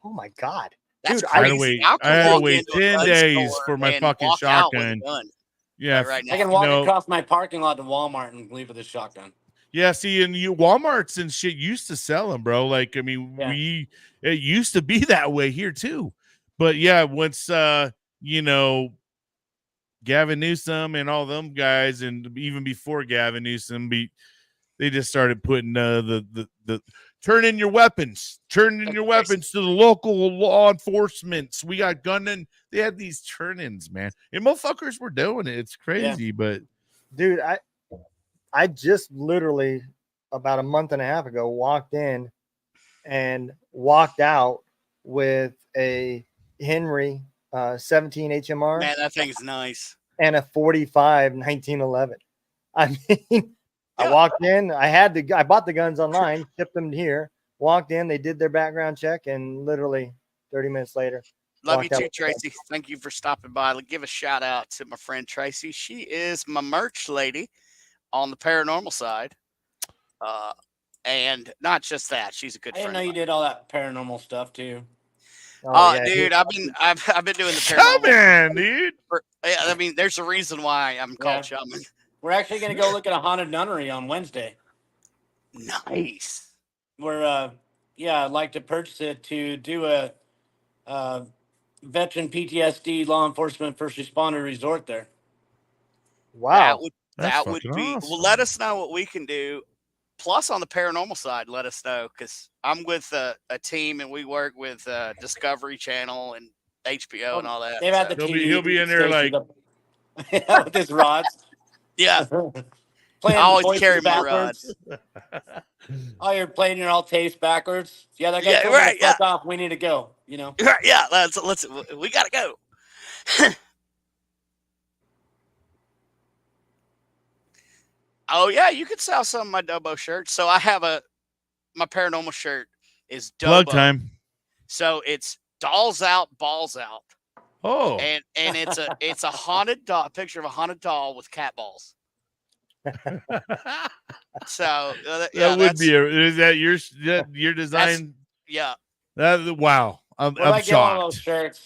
Oh my God. That's Dude, I had to crazy. wait. I I had to walk wait into a 10 gun days store for my and fucking walk out with a shotgun. gun. Yeah, right now. I can walk no. across my parking lot to Walmart and leave with a shotgun. Yeah, see, and Walmarts and shit used to sell them, bro. Like, I mean, Yeah. it used to be that way here too. But yeah, once Gavin Newsom and all them guys, and even before Gavin Newsom, they just started putting the turn in your weapons, to the local law enforcement. We got gunning. They had these turn-ins, man, and motherfuckers were doing it. It's crazy, but dude, I just literally about a month and a half ago walked in and walked out with a Henry 17 HMR. Man, that thing's nice. And a 45 1911. I mean, I walked in, I bought the guns online, shipped them here, walked in, they did their background check, and literally 30 minutes later. Love you too, Tracy. Thank you for stopping by. Give a shout out to my friend Tracy. She is my merch lady on the paranormal side. And not just that, she's a good I friend. didn't know you did all that paranormal stuff too. Dude, I've been doing the paranormal. Chumman, dude. I mean, there's a reason why I'm called Chumman. We're actually going to go look at a haunted nunnery on Wednesday. Nice. We're I'd like to purchase it to do a veteran PTSD law enforcement first responder resort there. Wow, that would be awesome. Well, let us know what we can do. Plus, on the paranormal side, let us know, because I'm with a team and we work with Discovery Channel and HBO and all that. They've had the TV. He'll be in there like with his rods. Yeah. I always carry my rods. Oh, you're playing your all taste backwards. Yeah, that guy yeah, told right. me to fuck off. We need to go. You know. Yeah, let's. We gotta go. Oh yeah, you could sell some of my Dobo shirts. So I have my paranormal shirt is Dobo. Plug time. So it's dolls out, balls out. Oh, and it's a haunted doll, picture of a haunted doll with cat balls. So that would be is that your design? Yeah. Wow. I'm shocked. One of those shirts.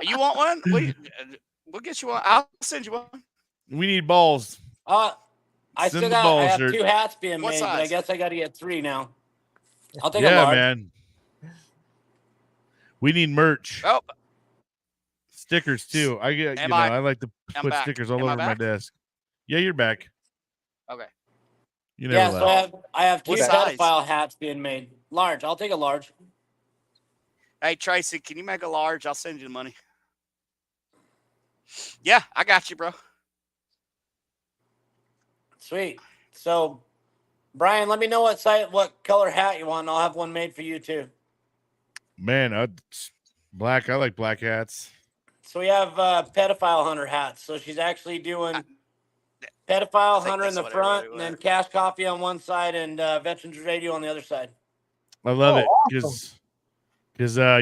You want one? We'll get you one. I'll send you one. We need balls. I have 2 hats being made, but I guess I got to get 3 now. I'll take a large. Man. We need merch. Oh. Stickers too. I like to put stickers all over my desk. Yeah, you're back. Okay. You never left. So I have 2 pedophile hats being made. Large. I'll take a large. Hey Tracy, can you make a large? I'll send you the money. Yeah, I got you, bro. Sweet. So, Brian, let me know what color hat you want, and I'll have one made for you too. Man, black. I like black hats. So we have pedophile hunter hats. So she's actually doing pedophile hunter in the front, and then Cash Coffee on one side, and Veterans Radio on the other side. I love it because I'm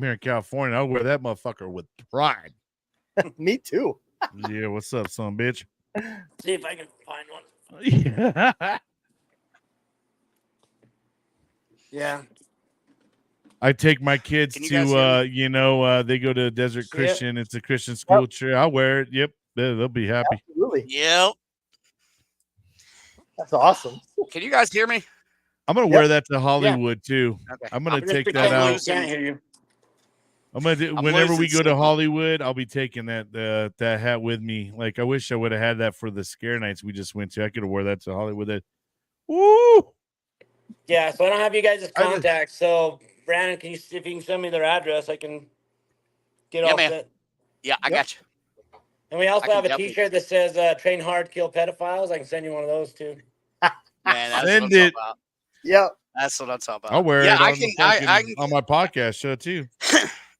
here in California. I'll wear that motherfucker with pride. Me too. Yeah, what's up, son, bitch? See if I can find one. Yeah. I take my kids to they go to Desert Christian. It's a Christian school trip. I'll wear it. Yep. They'll be happy. Absolutely. Yep. That's awesome. Can you guys hear me? I'm gonna wear that to Hollywood too. Okay. I'm gonna take that out. Can't hear you. I'm gonna do, whenever we go to Hollywood, I'll be taking that hat with me. Like, I wish I would have had that for the scare nights we just went to. I could have wore that to Hollywood. Woo! Yeah, so I don't have you guys' contacts. So Brandon, can you see if you can send me their address? I can get Yeah, all man. set. Yeah, I got you. And we also can have a definitely- T-shirt that says "Train hard, kill pedophiles." I can send you one of those too. Man, that's Send what I'm talking it. about. Yep. That's what I'm talking about. I'll wear yeah, it I on can. the fucking, I can. on my podcast show too.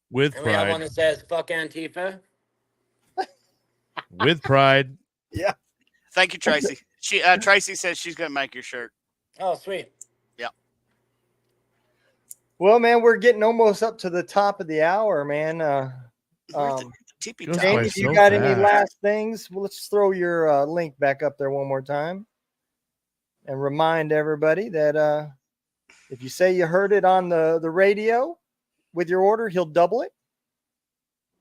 With And we have one pride. that says "Fuck Antifa." With pride. Yeah. Thank you, Tracy. Tracy says she's gonna make your shirt. Oh, sweet. Well, man, we're getting almost up to the top of the hour, man. We're at the tippy Goes top. by Jamie, do you so got any fast. last things? Well, let's throw your link back up there one more time and remind everybody that if you say you heard it on the radio with your order, he'll double it.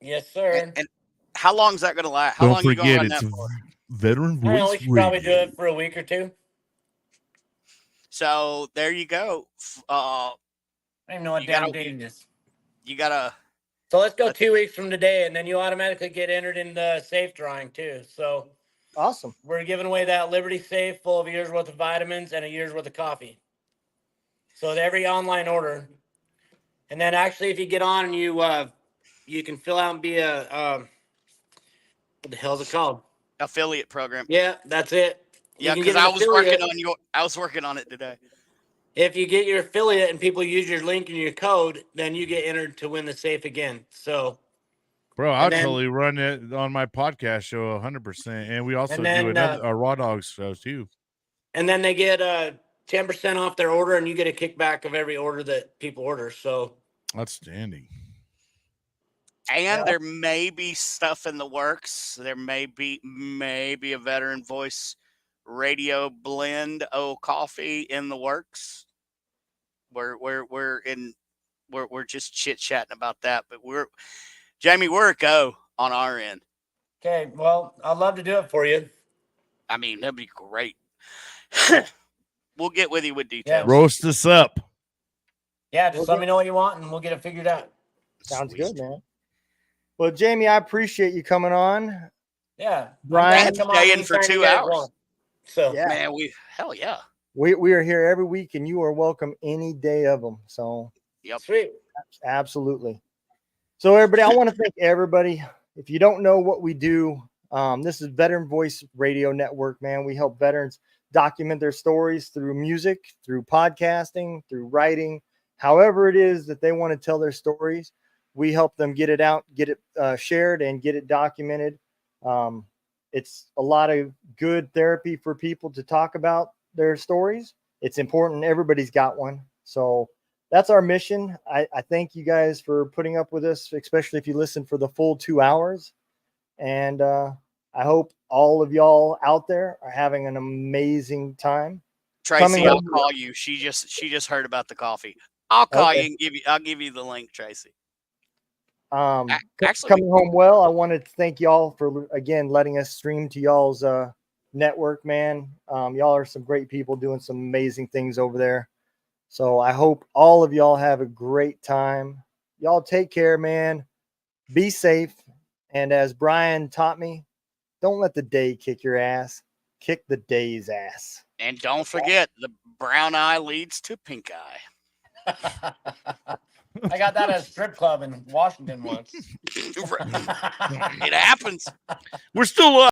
Yes, sir. And how long is that gonna last? How Don't long you gonna forget, run it's that for? Veteran I don't know, we Voice should probably do Radio. it for a week or two. So there you go. I don't even know what You damn gotta- date it is. You gotta. So let's go 2 weeks from today, and then you automatically get entered in the safe drawing too. So Awesome. we're giving away that Liberty safe full of a year's worth of vitamins and a year's worth of coffee. So with every online order, and then actually, if you get on and you can fill out and be a what the hell's it called? Affiliate program. Yeah, that's it. Yeah, can because get an I was working affiliate. on it today. If you get your affiliate and people use your link and your code, then you get entered to win the safe again. So, Bro, I'll And then- totally run it on my podcast show 100%. And we also And do then, another a Raw Dogs show too. and then they get 10% off their order, and you get a kickback of every order that people order. So, Outstanding. And Yeah. there may be stuff in the works. There may be a Veteran Voice Radio blend coffee in the works. We're just chit chatting about that, but Jamie, we're a go on our end. okay, well, I'd love to do it for you. I mean, that'd be great. We'll get with you with Yeah. details. Roast us up. Yeah, just let me know what you want, and we'll get it figured out. Sounds Sweet. good, man. Well, Jamie, I appreciate you coming on. Yeah, Brian, I'm down to come on staying for anytime 2 you guys hours. want. So, Yeah. Man, hell yeah. We are here every week, and you are welcome any day of them. So Yep. sweet. absolutely. So everybody, I want to thank everybody. If you don't know what we do, this is Veteran Voice Radio Network, man. We help veterans document their stories through music, through podcasting, through writing, however it is that they want to tell their stories. We help them get it out, get it shared, and get it documented. It's a lot of good therapy for people to talk about their stories. It's important. Everybody's got one. So that's our mission. I thank you guys for putting up with us, especially if you listen for the full 2 hours. And I hope all of y'all out there are having an amazing time. Tracy, Coming I'll up- call you. She just heard about the coffee. I'll call Okay. you and I'll give you the link, Tracy. Actually, Coming home well. I wanted to thank y'all for again letting us stream to y'all's network, man. Y'all are some great people doing some amazing things over there. So I hope all of y'all have a great time. Y'all take care, man. Be safe. And as Brian taught me, don't let the day kick your ass. Kick the day's ass. and don't forget, the brown eye leads to pink eye. I got that at a strip club in Washington once. It happens. We're still